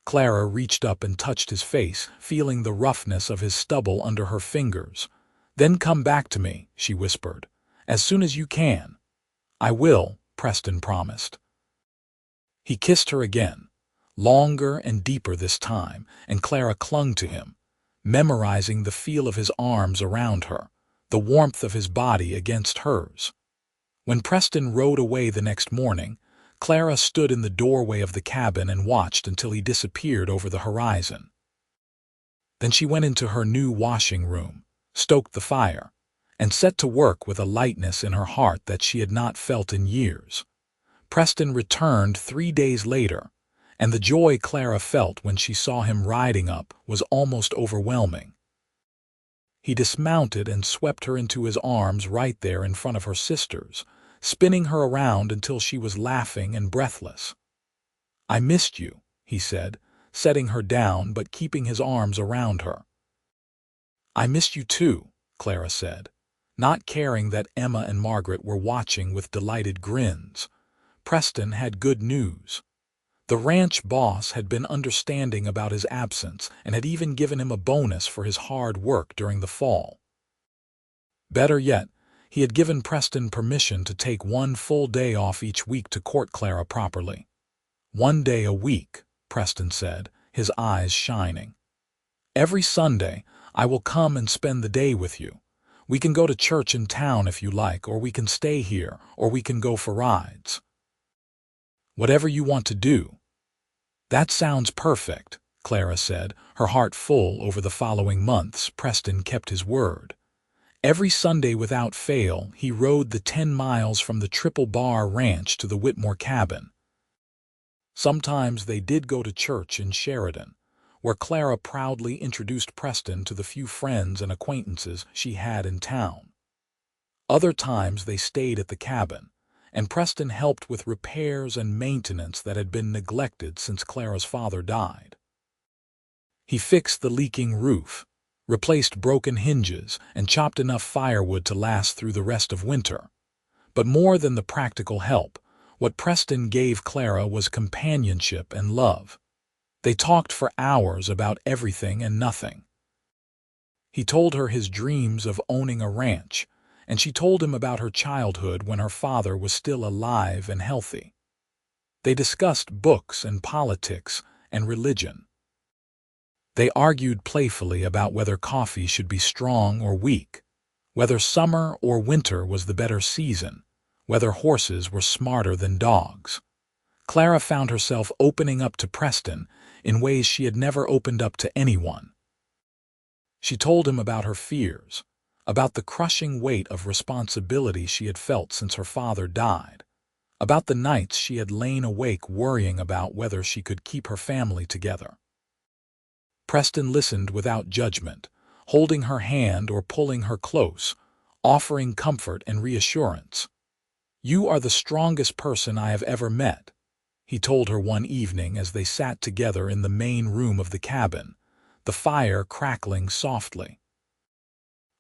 Clara reached up and touched his face, feeling the roughness of his stubble under her fingers. "Then come back to me," she whispered, "as soon as you can." "I will," Preston promised. He kissed her again, longer and deeper this time, and Clara clung to him, memorizing the feel of his arms around her, the warmth of his body against hers. When Preston rode away the next morning, Clara stood in the doorway of the cabin and watched until he disappeared over the horizon. Then she went into her new washing room, stoked the fire, and set to work with a lightness in her heart that she had not felt in years. Preston returned 3 days later, and the joy Clara felt when she saw him riding up was almost overwhelming. He dismounted and swept her into his arms right there in front of her sisters, spinning her around until she was laughing and breathless. "I missed you," he said, setting her down but keeping his arms around her. "I missed you too," Clara said, not caring that Emma and Margaret were watching with delighted grins. Preston had good news. The ranch boss had been understanding about his absence and had even given him a bonus for his hard work during the fall. Better yet, he had given Preston permission to take 1 full day off each week to court Clara properly. 1 day a week, Preston said, his eyes shining. "Every Sunday, I will come and spend the day with you. We can go to church in town if you like, or we can stay here, or we can go for rides. Whatever you want to do." "That sounds perfect," Clara said, her heart full. Over the following months, Preston kept his word. Every Sunday without fail, he rode the 10 miles from the Triple Bar Ranch to the Whitmore cabin. Sometimes they did go to church in Sheridan, where Clara proudly introduced Preston to the few friends and acquaintances she had in town. Other times they stayed at the cabin, and Preston helped with repairs and maintenance that had been neglected since Clara's father died. He fixed the leaking roof, replaced broken hinges, and chopped enough firewood to last through the rest of winter. But more than the practical help, what Preston gave Clara was companionship and love. They talked for hours about everything and nothing. He told her his dreams of owning a ranch, and she told him about her childhood when her father was still alive and healthy. They discussed books and politics and religion. They argued playfully about whether coffee should be strong or weak, whether summer or winter was the better season, whether horses were smarter than dogs. Clara found herself opening up to Preston in ways she had never opened up to anyone. She told him about her fears, about the crushing weight of responsibility she had felt since her father died, about the nights she had lain awake worrying about whether she could keep her family together. Preston listened without judgment, holding her hand or pulling her close, offering comfort and reassurance. "You are the strongest person I have ever met," he told her one evening as they sat together in the main room of the cabin, the fire crackling softly.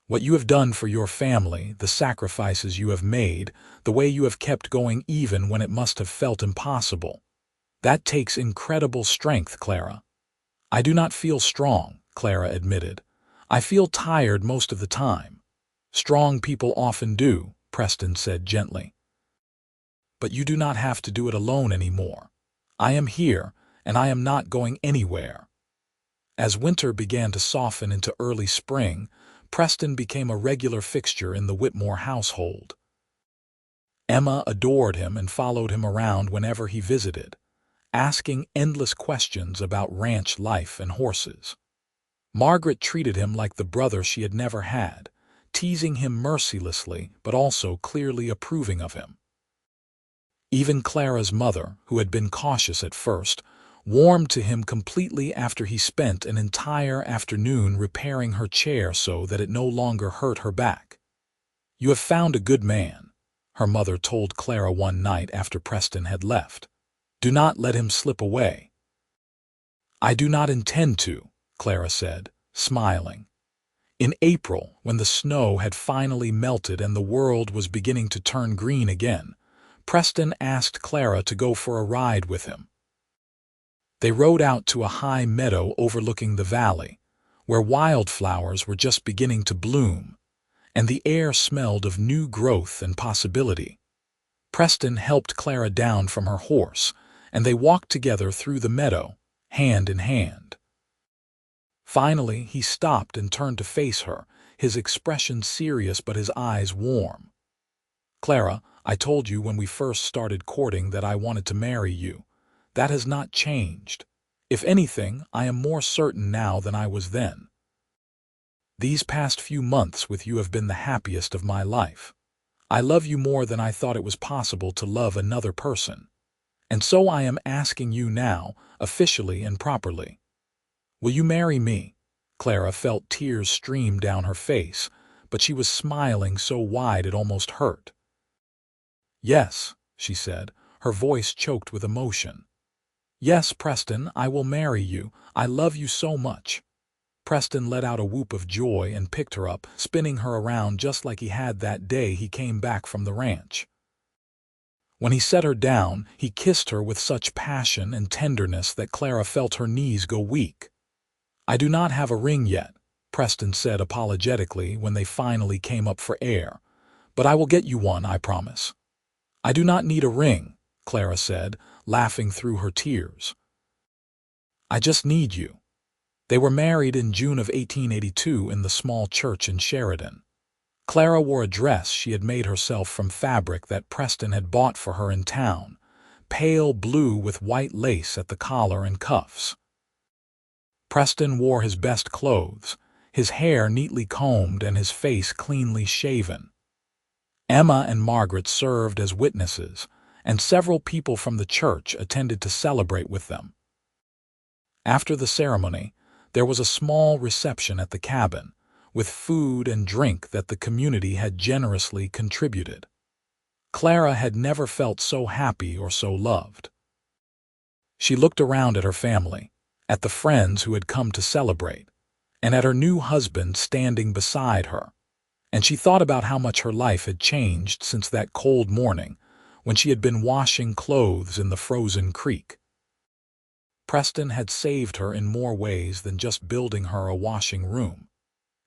"What you have done for your family, the sacrifices you have made, the way you have kept going even when it must have felt impossible. That takes incredible strength, Clara." "I do not feel strong," Clara admitted. "I feel tired most of the time." "Strong people often do," Preston said gently. "But you do not have to do it alone anymore. I am here, and I am not going anywhere." As winter began to soften into early spring, Preston became a regular fixture in the Whitmore household. Emma adored him and followed him around whenever he visited, asking endless questions about ranch life and horses. Margaret treated him like the brother she had never had, teasing him mercilessly but also clearly approving of him. Even Clara's mother, who had been cautious at first, warmed to him completely after he spent an entire afternoon repairing her chair so that it no longer hurt her back. "You have found a good man," her mother told Clara one night after Preston had left. "Do not let him slip away." "I do not intend to," Clara said, smiling. In April, when the snow had finally melted and the world was beginning to turn green again, Preston asked Clara to go for a ride with him. They rode out to a high meadow overlooking the valley, where wildflowers were just beginning to bloom, and the air smelled of new growth and possibility. Preston helped Clara down from her horse, and they walked together through the meadow, hand in hand. Finally, he stopped and turned to face her, his expression serious but his eyes warm. "Clara, I told you when we first started courting that I wanted to marry you. That has not changed. If anything, I am more certain now than I was then. These past few months with you have been the happiest of my life. I love you more than I thought it was possible to love another person. And so I am asking you now, officially and properly. Will you marry me? Clara felt tears stream down her face, but she was smiling so wide it almost hurt. Yes, she said, her voice choked with emotion. Yes, Preston, I will marry you. I love you so much. Preston let out a whoop of joy and picked her up, spinning her around just like he had that day he came back from the ranch. When he set her down, he kissed her with such passion and tenderness that Clara felt her knees go weak. I do not have a ring yet, Preston said apologetically when they finally came up for air, but I will get you one, I promise. I do not need a ring, Clara said, laughing through her tears. I just need you. They were married in June of 1882 in the small church in Sheridan. Clara wore a dress she had made herself from fabric that Preston had bought for her in town, pale blue with white lace at the collar and cuffs. Preston wore his best clothes, his hair neatly combed and his face cleanly shaven. Emma and Margaret served as witnesses, and several people from the church attended to celebrate with them. After the ceremony, there was a small reception at the cabin, with food and drink that the community had generously contributed. Clara had never felt so happy or so loved. She looked around at her family, at the friends who had come to celebrate, and at her new husband standing beside her, and she thought about how much her life had changed since that cold morning when she had been washing clothes in the frozen creek. Preston had saved her in more ways than just building her a washing room.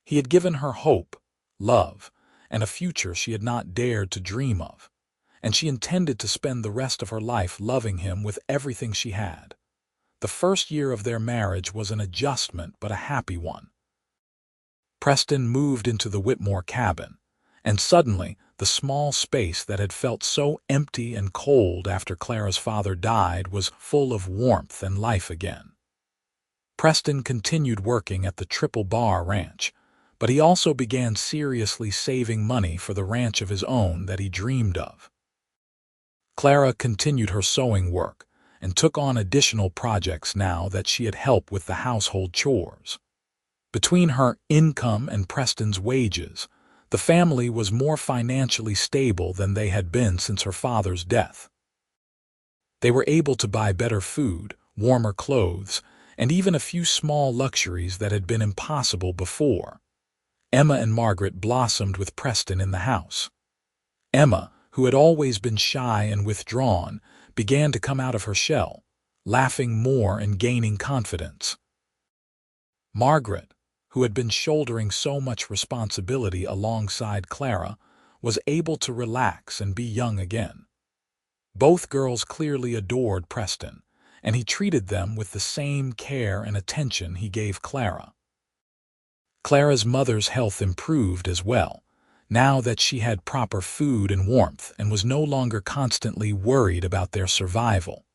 He had given her hope, love, and a future she had not dared to dream of, and she intended to spend the rest of her life loving him with everything she had. The first year of their marriage was an adjustment but a happy one. Preston moved into the Whitmore cabin, and suddenly the small space that had felt so empty and cold after Clara's father died was full of warmth and life again. Preston continued working at the Triple Bar Ranch, but he also began seriously saving money for the ranch of his own that he dreamed of. Clara continued her sewing work and took on additional projects now that she had help with the household chores. Between her income and Preston's wages, the family was more financially stable than they had been since her father's death. They were able to buy better food, warmer clothes, and even a few small luxuries that had been impossible before. Emma and Margaret blossomed with Preston in the house. Emma, who had always been shy and withdrawn, began to come out of her shell, laughing more and gaining confidence. Margaret, who had been shouldering so much responsibility alongside Clara, was able to relax and be young again. Both girls clearly adored Preston, and he treated them with the same care and attention he gave Clara. Clara's mother's health improved as well, now that she had proper food and warmth and was no longer constantly worried about their survival.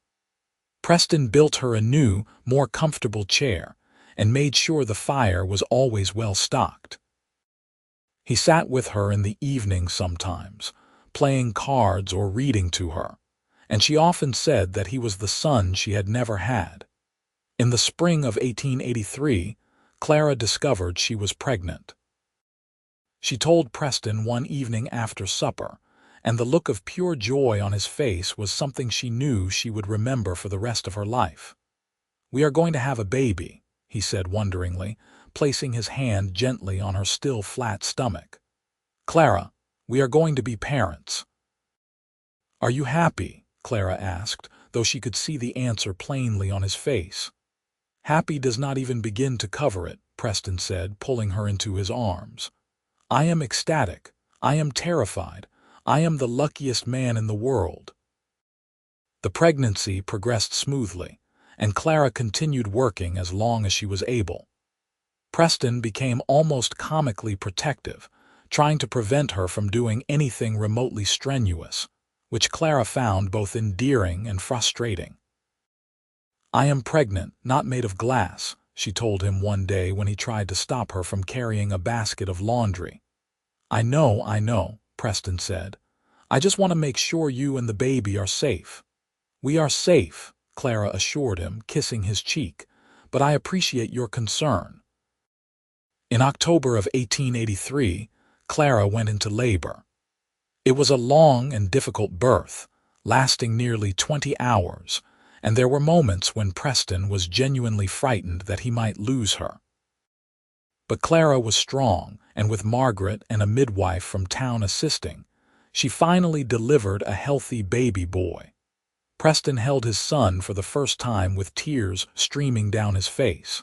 Preston built her a new, more comfortable chair and made sure the fire was always well stocked. He sat with her in the evening sometimes, playing cards or reading to her, and she often said that he was the son she had never had. In the spring of 1883, Clara discovered she was pregnant. She told Preston one evening after supper, and the look of pure joy on his face was something she knew she would remember for the rest of her life. "We are going to have a baby," he said wonderingly, placing his hand gently on her still flat stomach. "Clara, we are going to be parents." "Are you happy?" Clara asked, though she could see the answer plainly on his face. "Happy does not even begin to cover it," Preston said, pulling her into his arms. "I am ecstatic. I am terrified. I am the luckiest man in the world." The pregnancy progressed smoothly, and Clara continued working as long as she was able. Preston became almost comically protective, trying to prevent her from doing anything remotely strenuous, which Clara found both endearing and frustrating. "I am pregnant, not made of glass," she told him one day when he tried to stop her from carrying a basket of laundry. I know, Preston said. "I just want to make sure you and the baby are safe. "We are safe," Clara assured him, kissing his cheek, "but I appreciate your concern." In October of 1883, Clara went into labor. It was a long and difficult birth, lasting nearly 20 hours, and there were moments when Preston was genuinely frightened that he might lose her. But Clara was strong, and with Margaret and a midwife from town assisting, she finally delivered a healthy baby boy. Preston held his son for the first time with tears streaming down his face.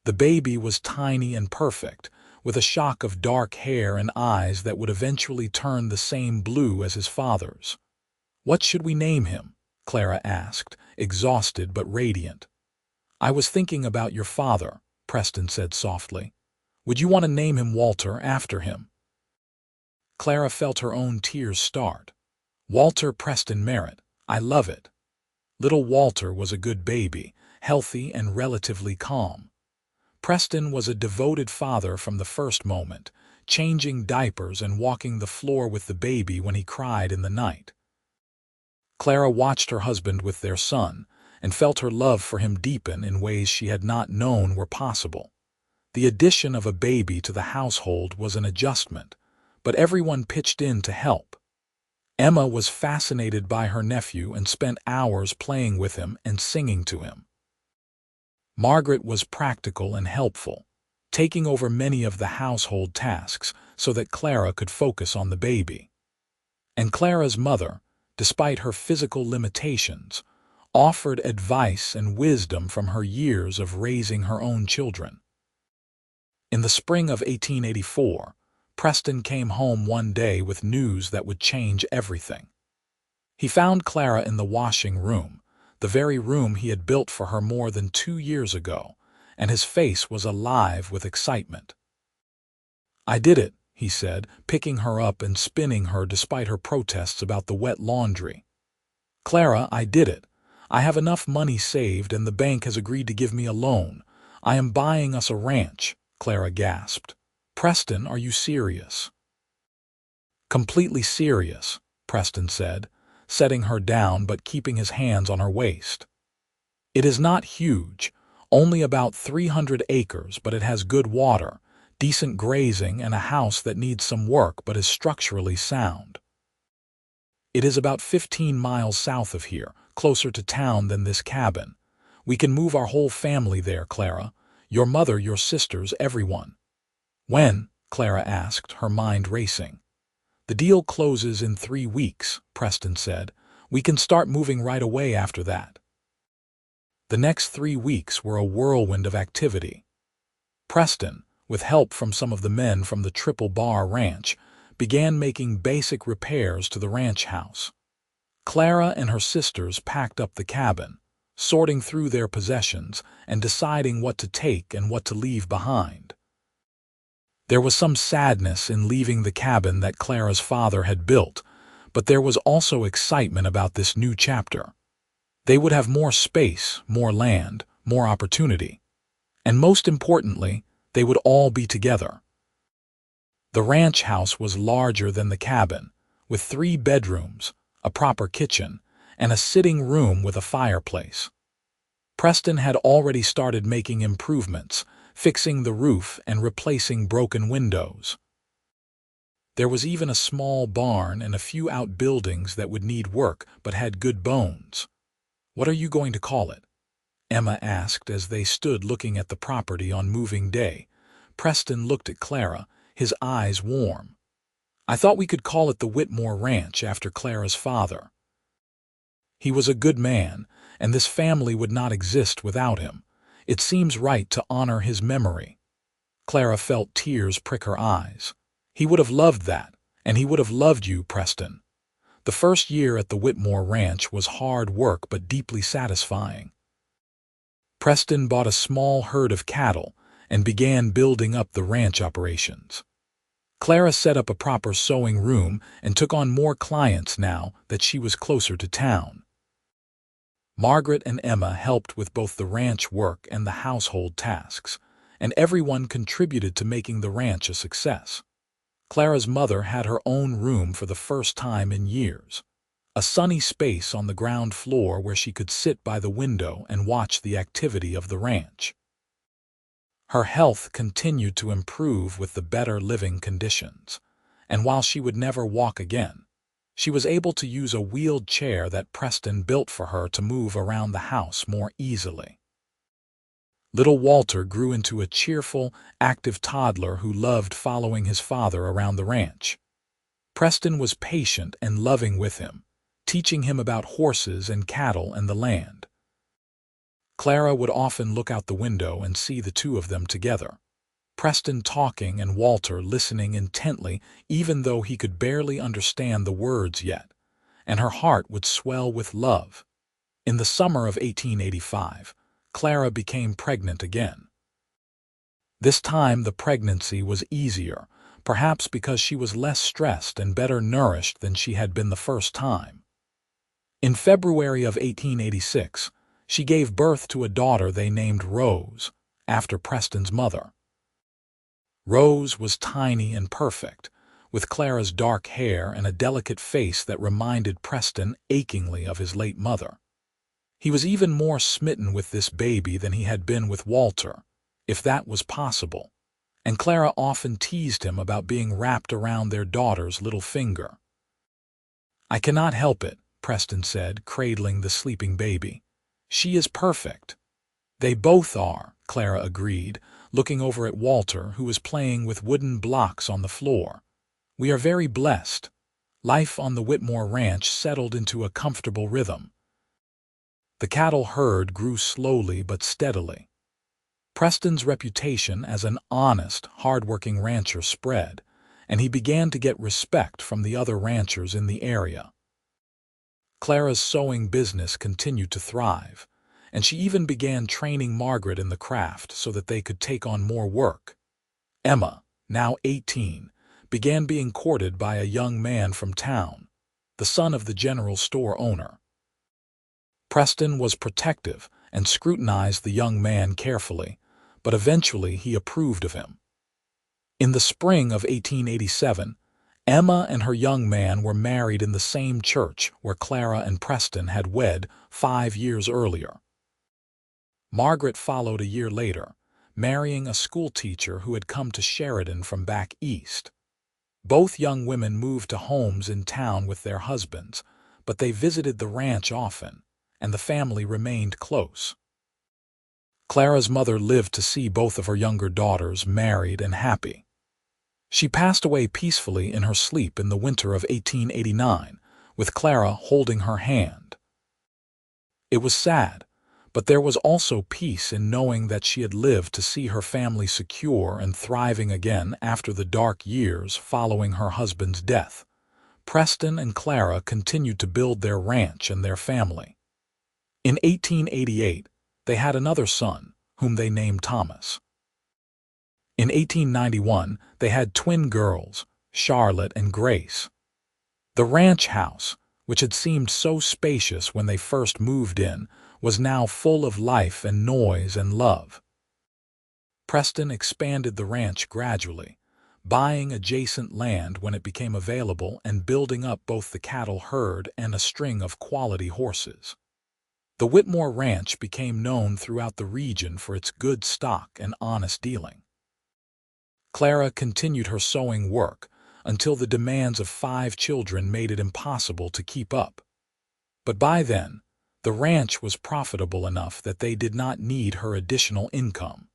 The baby was tiny and perfect, with a shock of dark hair and eyes that would eventually turn the same blue as his father's. "What should we name him?" Clara asked, exhausted but radiant. "I was thinking about your father," Preston said softly. "Would you want to name him Walter after him?" Clara felt her own tears start. "Walter Preston Merritt. I love it." Little Walter was a good baby, healthy and relatively calm. Preston was a devoted father from the first moment, changing diapers and walking the floor with the baby when he cried in the night. Clara watched her husband with their son, and felt her love for him deepen in ways she had not known were possible. The addition of a baby to the household was an adjustment, but everyone pitched in to help. Emma was fascinated by her nephew and spent hours playing with him and singing to him. Margaret was practical and helpful, taking over many of the household tasks so that Clara could focus on the baby. And Clara's mother, despite her physical limitations, offered advice and wisdom from her years of raising her own children. In the spring of 1884, Preston came home one day with news that would change everything. He found Clara in the washing room, the very room he had built for her more than 2 years ago, and his face was alive with excitement. "I did it," he said, picking her up and spinning her despite her protests about the wet laundry. "Clara, I did it. I have enough money saved and the bank has agreed to give me a loan. I am buying us a ranch," Clara gasped. "Preston, are you serious?" "Completely serious," Preston said, setting her down but keeping his hands on her waist. "It is not huge, only about 300 acres, but it has good water, decent grazing, and a house that needs some work but is structurally sound. It is about 15 miles south of here, closer to town than this cabin. We can move our whole family there, Clara. Your mother, your sisters, everyone." "When?" Clara asked, her mind racing. "The deal closes in 3 weeks," Preston said. "We can start moving right away after that." The next 3 weeks were a whirlwind of activity. Preston, with help from some of the men from the Triple Bar Ranch, began making basic repairs to the ranch house. Clara and her sisters packed up the cabin, sorting through their possessions and deciding what to take and what to leave behind. There was some sadness in leaving the cabin that Clara's father had built, but there was also excitement about this new chapter. They would have more space, more land, more opportunity. And most importantly, they would all be together. The ranch house was larger than the cabin, with 3 bedrooms, a proper kitchen, and a sitting room with a fireplace. Preston had already started making improvements, fixing the roof and replacing broken windows. There was even a small barn and a few outbuildings that would need work but had good bones. "What are you going to call it?" Emma asked as they stood looking at the property on moving day. Preston looked at Clara, his eyes warm. "I thought we could call it the Whitmore Ranch after Clara's father. He was a good man, and this family would not exist without him. It seems right to honor his memory." Clara felt tears prick her eyes. "He would have loved that, and he would have loved you, Preston." The first year at the Whitmore Ranch was hard work but deeply satisfying. Preston bought a small herd of cattle and began building up the ranch operations. Clara set up a proper sewing room and took on more clients now that she was closer to town. Margaret and Emma helped with both the ranch work and the household tasks, and everyone contributed to making the ranch a success. Clara's mother had her own room for the first time in years. a sunny space on the ground floor where she could sit by the window and watch the activity of the ranch. Her health continued to improve with the better living conditions, and while she would never walk again, she was able to use a wheeled chair that Preston built for her to move around the house more easily. Little Walter grew into a cheerful, active toddler who loved following his father around the ranch. Preston was patient and loving with him, teaching him about horses and cattle and the land. Clara would often look out the window and see the two of them together, Preston talking and Walter listening intently even though he could barely understand the words yet, and her heart would swell with love. In the summer of 1885, Clara became pregnant again. This time the pregnancy was easier, perhaps because she was less stressed and better nourished than she had been the first time. In February of 1886, she gave birth to a daughter they named Rose, after Preston's mother. Rose was tiny and perfect, with Clara's dark hair and a delicate face that reminded Preston achingly of his late mother. He was even more smitten with this baby than he had been with Walter, if that was possible, and Clara often teased him about being wrapped around their daughter's little finger. "I cannot help it," Preston said, cradling the sleeping baby. "She is perfect." "They both are," Clara agreed, looking over at Walter, who was playing with wooden blocks on the floor. "We are very blessed." Life on the Whitmore ranch settled into a comfortable rhythm. The cattle herd grew slowly but steadily. Preston's reputation as an honest, hard-working rancher spread, and he began to get respect from the other ranchers in the area. Clara's sewing business continued to thrive, and she even began training Margaret in the craft so that they could take on more work. Emma, now 18, began being courted by a young man from town, the son of the general store owner. Preston was protective and scrutinized the young man carefully, but eventually he approved of him. In the spring of 1887, Emma and her young man were married in the same church where Clara and Preston had wed 5 years earlier. Margaret followed a year later, marrying a schoolteacher who had come to Sheridan from back east. Both young women moved to homes in town with their husbands, but they visited the ranch often, and the family remained close. Clara's mother lived to see both of her younger daughters married and happy. She passed away peacefully in her sleep in the winter of 1889, with Clara holding her hand. It was sad, but there was also peace in knowing that she had lived to see her family secure and thriving again after the dark years following her husband's death. Preston and Clara continued to build their ranch and their family. In 1888, they had another son, whom they named Thomas. In 1891, they had twin girls, Charlotte and Grace. The ranch house, which had seemed so spacious when they first moved in, was now full of life and noise and love. Preston expanded the ranch gradually, buying adjacent land when it became available and building up both the cattle herd and a string of quality horses. The Whitmore Ranch became known throughout the region for its good stock and honest dealing. Clara continued her sewing work until the demands of 5 children made it impossible to keep up. But by then, the ranch was profitable enough that they did not need her additional income.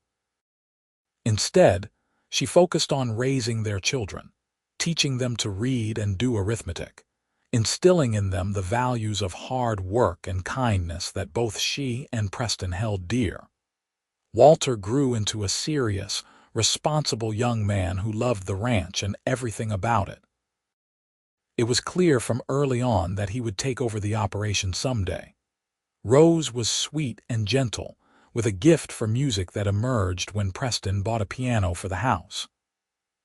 Instead, she focused on raising their children, teaching them to read and do arithmetic, instilling in them the values of hard work and kindness that both she and Preston held dear. Walter grew into a serious, responsible young man who loved the ranch and everything about it. It was clear from early on that he would take over the operation someday. Rose was sweet and gentle, with a gift for music that emerged when Preston bought a piano for the house.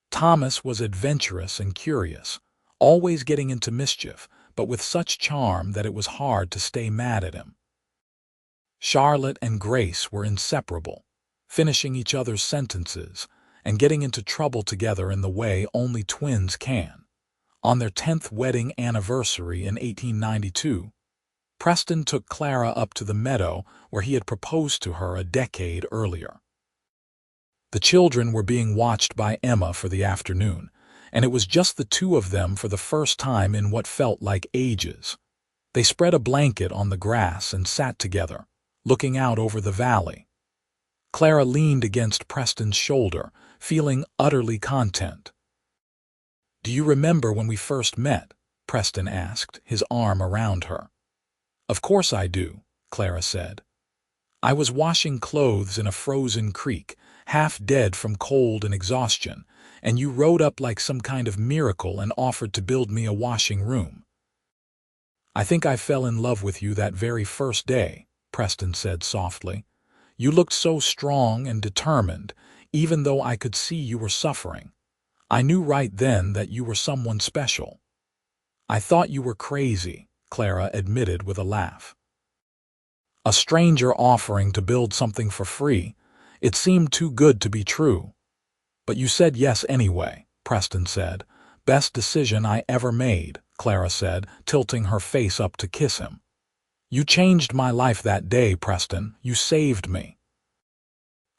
Thomas was adventurous and curious, always getting into mischief, but with such charm that it was hard to stay mad at him. Charlotte and Grace were inseparable, finishing each other's sentences and getting into trouble together in the way only twins can, On their 10th wedding anniversary in 1892, Preston took Clara up to the meadow where he had proposed to her a decade earlier. The children were being watched by Emma for the afternoon, and it was just the two of them for the first time in what felt like ages. They spread a blanket on the grass and sat together, looking out over the valley. Clara leaned against Preston's shoulder, feeling utterly content. "Do you remember when we first met?" Preston asked, his arm around her. "Of course I do," Clara said. "I was washing clothes in a frozen creek, half dead from cold and exhaustion, and you rode up like some kind of miracle and offered to build me a washing room." "I think I fell in love with you that very first day," Preston said softly. "You looked so strong and determined, even though I could see you were suffering. I knew right then that you were someone special." "I thought you were crazy," Clara admitted with a laugh. "A stranger offering to build something for free. It seemed too good to be true." "But you said yes anyway," Preston said. "Best decision I ever made," Clara said, tilting her face up to kiss him. "You changed my life that day, Preston. You saved me."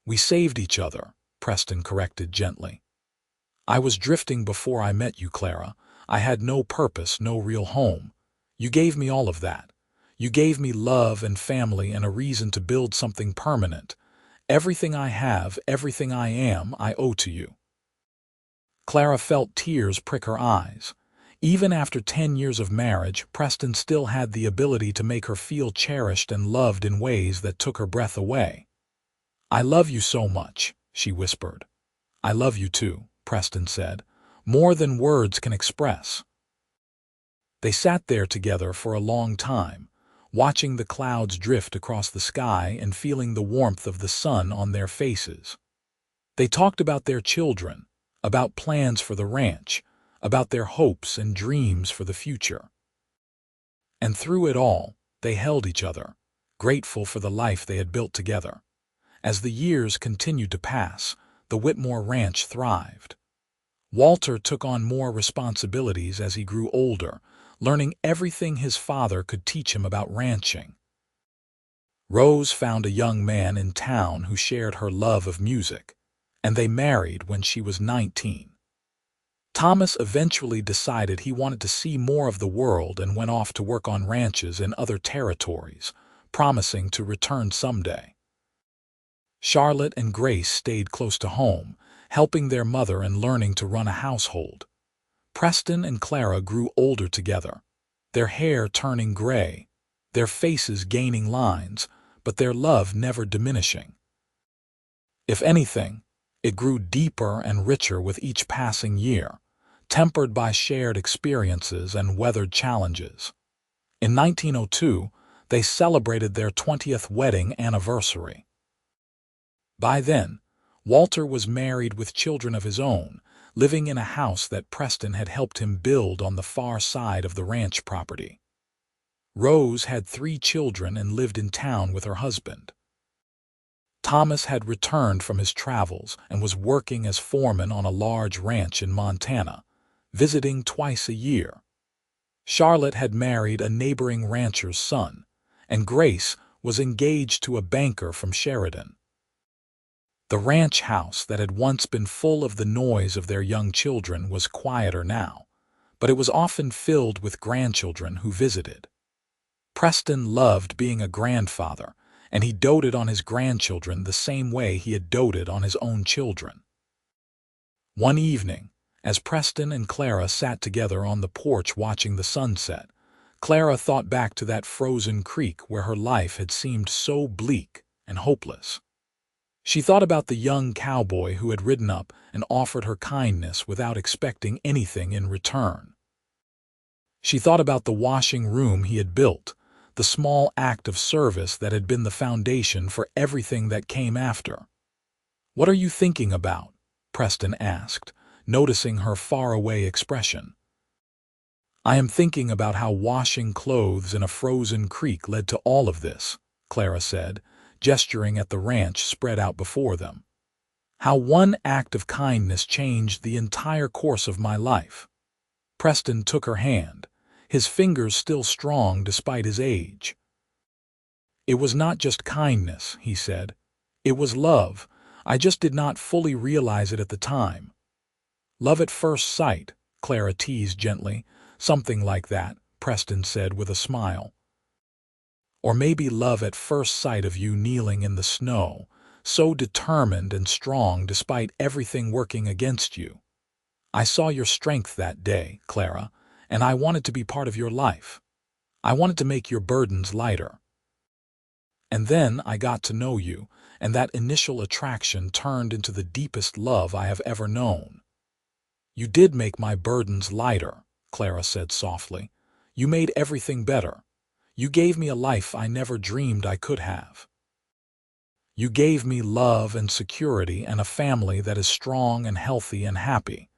"We saved each other," Preston corrected gently. "I was drifting before I met you, Clara. I had no purpose, no real home. You gave me all of that. You gave me love and family and a reason to build something permanent. Everything I have, everything I am, I owe to you." Clara felt tears prick her eyes. Even after 10 years of marriage, Preston still had the ability to make her feel cherished and loved in ways that took her breath away. "I love you so much," she whispered. "I love you too," Preston said. "More than words can express." They sat there together for a long time, watching the clouds drift across the sky and feeling the warmth of the sun on their faces. They talked about their children, about plans for the ranch, about their hopes and dreams for the future. And through it all, they held each other, grateful for the life they had built together. As the years continued to pass, the Whitmore ranch thrived. Walter took on more responsibilities as he grew older, learning everything his father could teach him about ranching. Rose found a young man in town who shared her love of music, and they married when she was 19. Thomas eventually decided he wanted to see more of the world and went off to work on ranches in other territories, promising to return someday. Charlotte and Grace stayed close to home, helping their mother and learning to run a household. Preston and Clara grew older together, their hair turning gray, their faces gaining lines, but their love never diminishing. If anything, it grew deeper and richer with each passing year, tempered by shared experiences and weathered challenges. In 1902, they celebrated their 20th wedding anniversary. By then, Walter was married with children of his own, living in a house that Preston had helped him build on the far side of the ranch property. Rose had 3 children and lived in town with her husband. Thomas had returned from his travels and was working as foreman on a large ranch in Montana, visiting twice a year. Charlotte had married a neighboring rancher's son, and Grace was engaged to a banker from Sheridan. The ranch house that had once been full of the noise of their young children was quieter now, but it was often filled with grandchildren who visited. Preston loved being a grandfather, and he doted on his grandchildren the same way he had doted on his own children. One evening, as Preston and Clara sat together on the porch watching the sunset, Clara thought back to that frozen creek where her life had seemed so bleak and hopeless. She thought about the young cowboy who had ridden up and offered her kindness without expecting anything in return. She thought about the washing room he had built, the small act of service that had been the foundation for everything that came after. "What are you thinking about?" Preston asked, noticing her faraway expression. "I am thinking about how washing clothes in a frozen creek led to all of this," Clara said, gesturing at the ranch spread out before them. "How one act of kindness changed the entire course of my life." Preston took her hand, his fingers still strong despite his age. "It was not just kindness," he said. "It was love. I just did not fully realize it at the time." "Love at first sight," Clara teased gently. "Something like that," Preston said with a smile. "Or maybe love at first sight of you kneeling in the snow, so determined and strong despite everything working against you. I saw your strength that day, Clara, and I wanted to be part of your life. I wanted to make your burdens lighter. And then I got to know you, and that initial attraction turned into the deepest love I have ever known." "You did make my burdens lighter," Clara said softly. "You made everything better. You gave me a life I never dreamed I could have. You gave me love and security and a family that is strong and healthy and happy.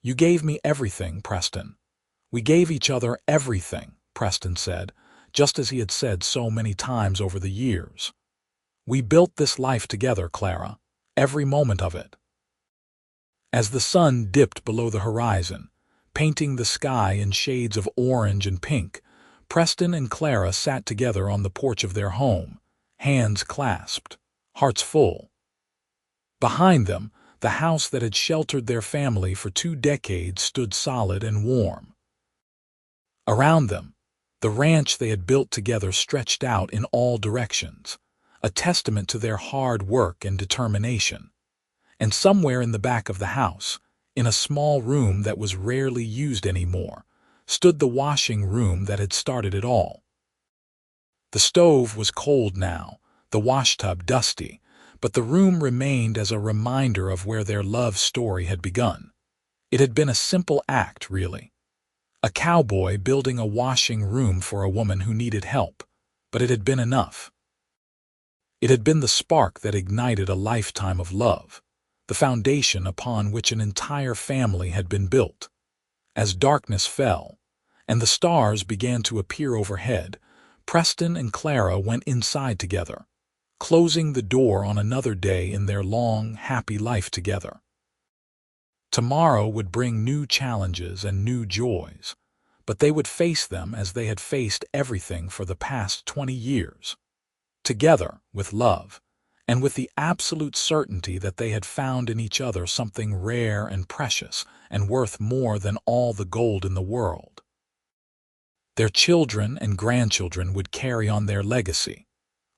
You gave me everything, Preston." "We gave each other everything," Preston said, just as he had said so many times over the years. "We built this life together, Clara, every moment of it." As the sun dipped below the horizon, painting the sky in shades of orange and pink, Preston and Clara sat together on the porch of their home, hands clasped, hearts full. Behind them, the house that had sheltered their family for 2 decades stood solid and warm. Around them, the ranch they had built together stretched out in all directions, a testament to their hard work and determination. And somewhere in the back of the house, in a small room that was rarely used anymore, stood the washing room that had started it all. The stove was cold now, the washtub dusty, but the room remained as a reminder of where their love story had begun. It had been a simple act, really. A cowboy building a washing room for a woman who needed help, but it had been enough. It had been the spark that ignited a lifetime of love, the foundation upon which an entire family had been built. As darkness fell, and the stars began to appear overhead, Preston and Clara went inside together, closing the door on another day in their long, happy life together. Tomorrow would bring new challenges and new joys, but they would face them as they had faced everything for the past 20 years. Together, with love, and with the absolute certainty that they had found in each other something rare and precious and worth more than all the gold in the world. Their children and grandchildren would carry on their legacy,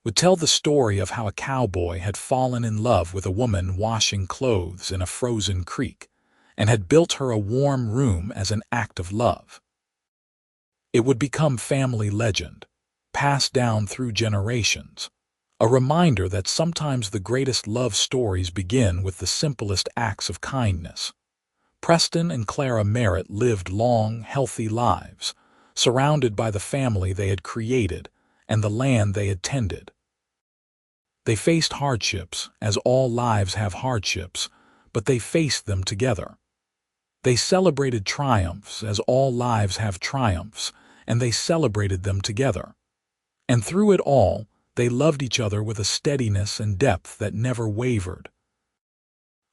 would tell the story of how a cowboy had fallen in love with a woman washing clothes in a frozen creek and had built her a warm room as an act of love. It would become family legend, passed down through generations, a reminder that sometimes the greatest love stories begin with the simplest acts of kindness. Preston and Clara Merritt lived long, healthy lives, surrounded by the family they had created and the land they had tended. They faced hardships, as all lives have hardships, but they faced them together. They celebrated triumphs, as all lives have triumphs, and they celebrated them together. And through it all, they loved each other with a steadiness and depth that never wavered.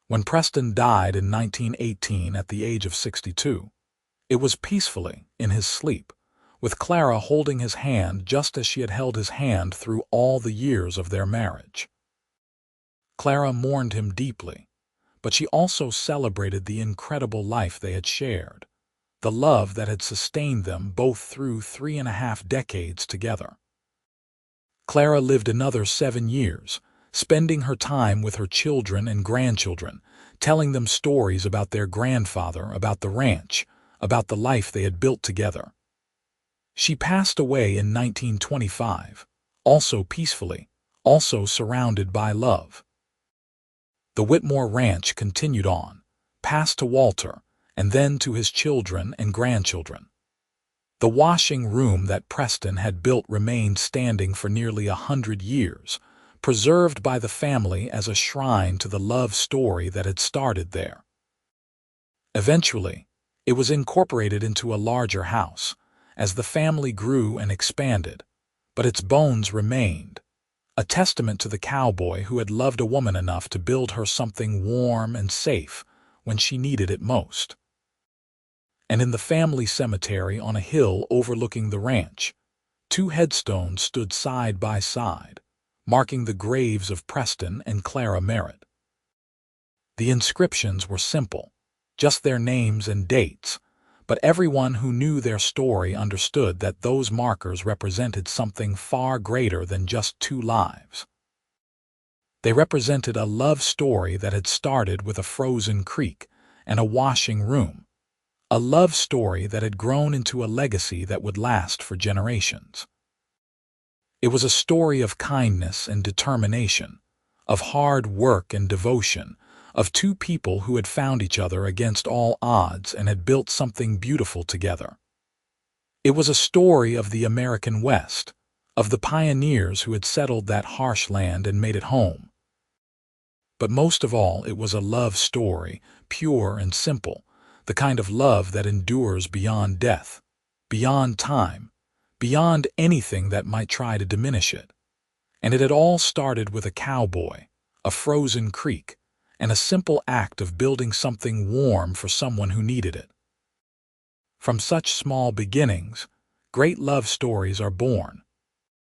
When Preston died in 1918 at the age of 62, it was peacefully, in his sleep, with Clara holding his hand just as she had held his hand through all the years of their marriage. Clara mourned him deeply, but she also celebrated the incredible life they had shared, the love that had sustained them both through 3.5 decades together. Clara lived another 7 years, spending her time with her children and grandchildren, telling them stories about their grandfather, about the ranch, about the life they had built together. She passed away in 1925, also peacefully, also surrounded by love. The Whitmore Ranch continued on, passed to Walter, and then to his children and grandchildren. The washing room that Preston had built remained standing for nearly 100 years, preserved by the family as a shrine to the love story that had started there. Eventually, it was incorporated into a larger house, as the family grew and expanded, but its bones remained, a testament to the cowboy who had loved a woman enough to build her something warm and safe when she needed it most. and in the family cemetery on a hill overlooking the ranch, two headstones stood side by side, marking the graves of Preston and Clara Merritt. The inscriptions were simple, just their names and dates, but everyone who knew their story understood that those markers represented something far greater than just two lives. They represented a love story that had started with a frozen creek and a washing room, a love story that had grown into a legacy that would last for generations. It was a story of kindness and determination, of hard work and devotion, of two people who had found each other against all odds and had built something beautiful together. It was a story of the American West, of the pioneers who had settled that harsh land and made it home. But most of all, it was a love story, pure and simple, the kind of love that endures beyond death, beyond time, beyond anything that might try to diminish it. And it had all started with a cowboy, a frozen creek, and a simple act of building something warm for someone who needed it. From such small beginnings, great love stories are born,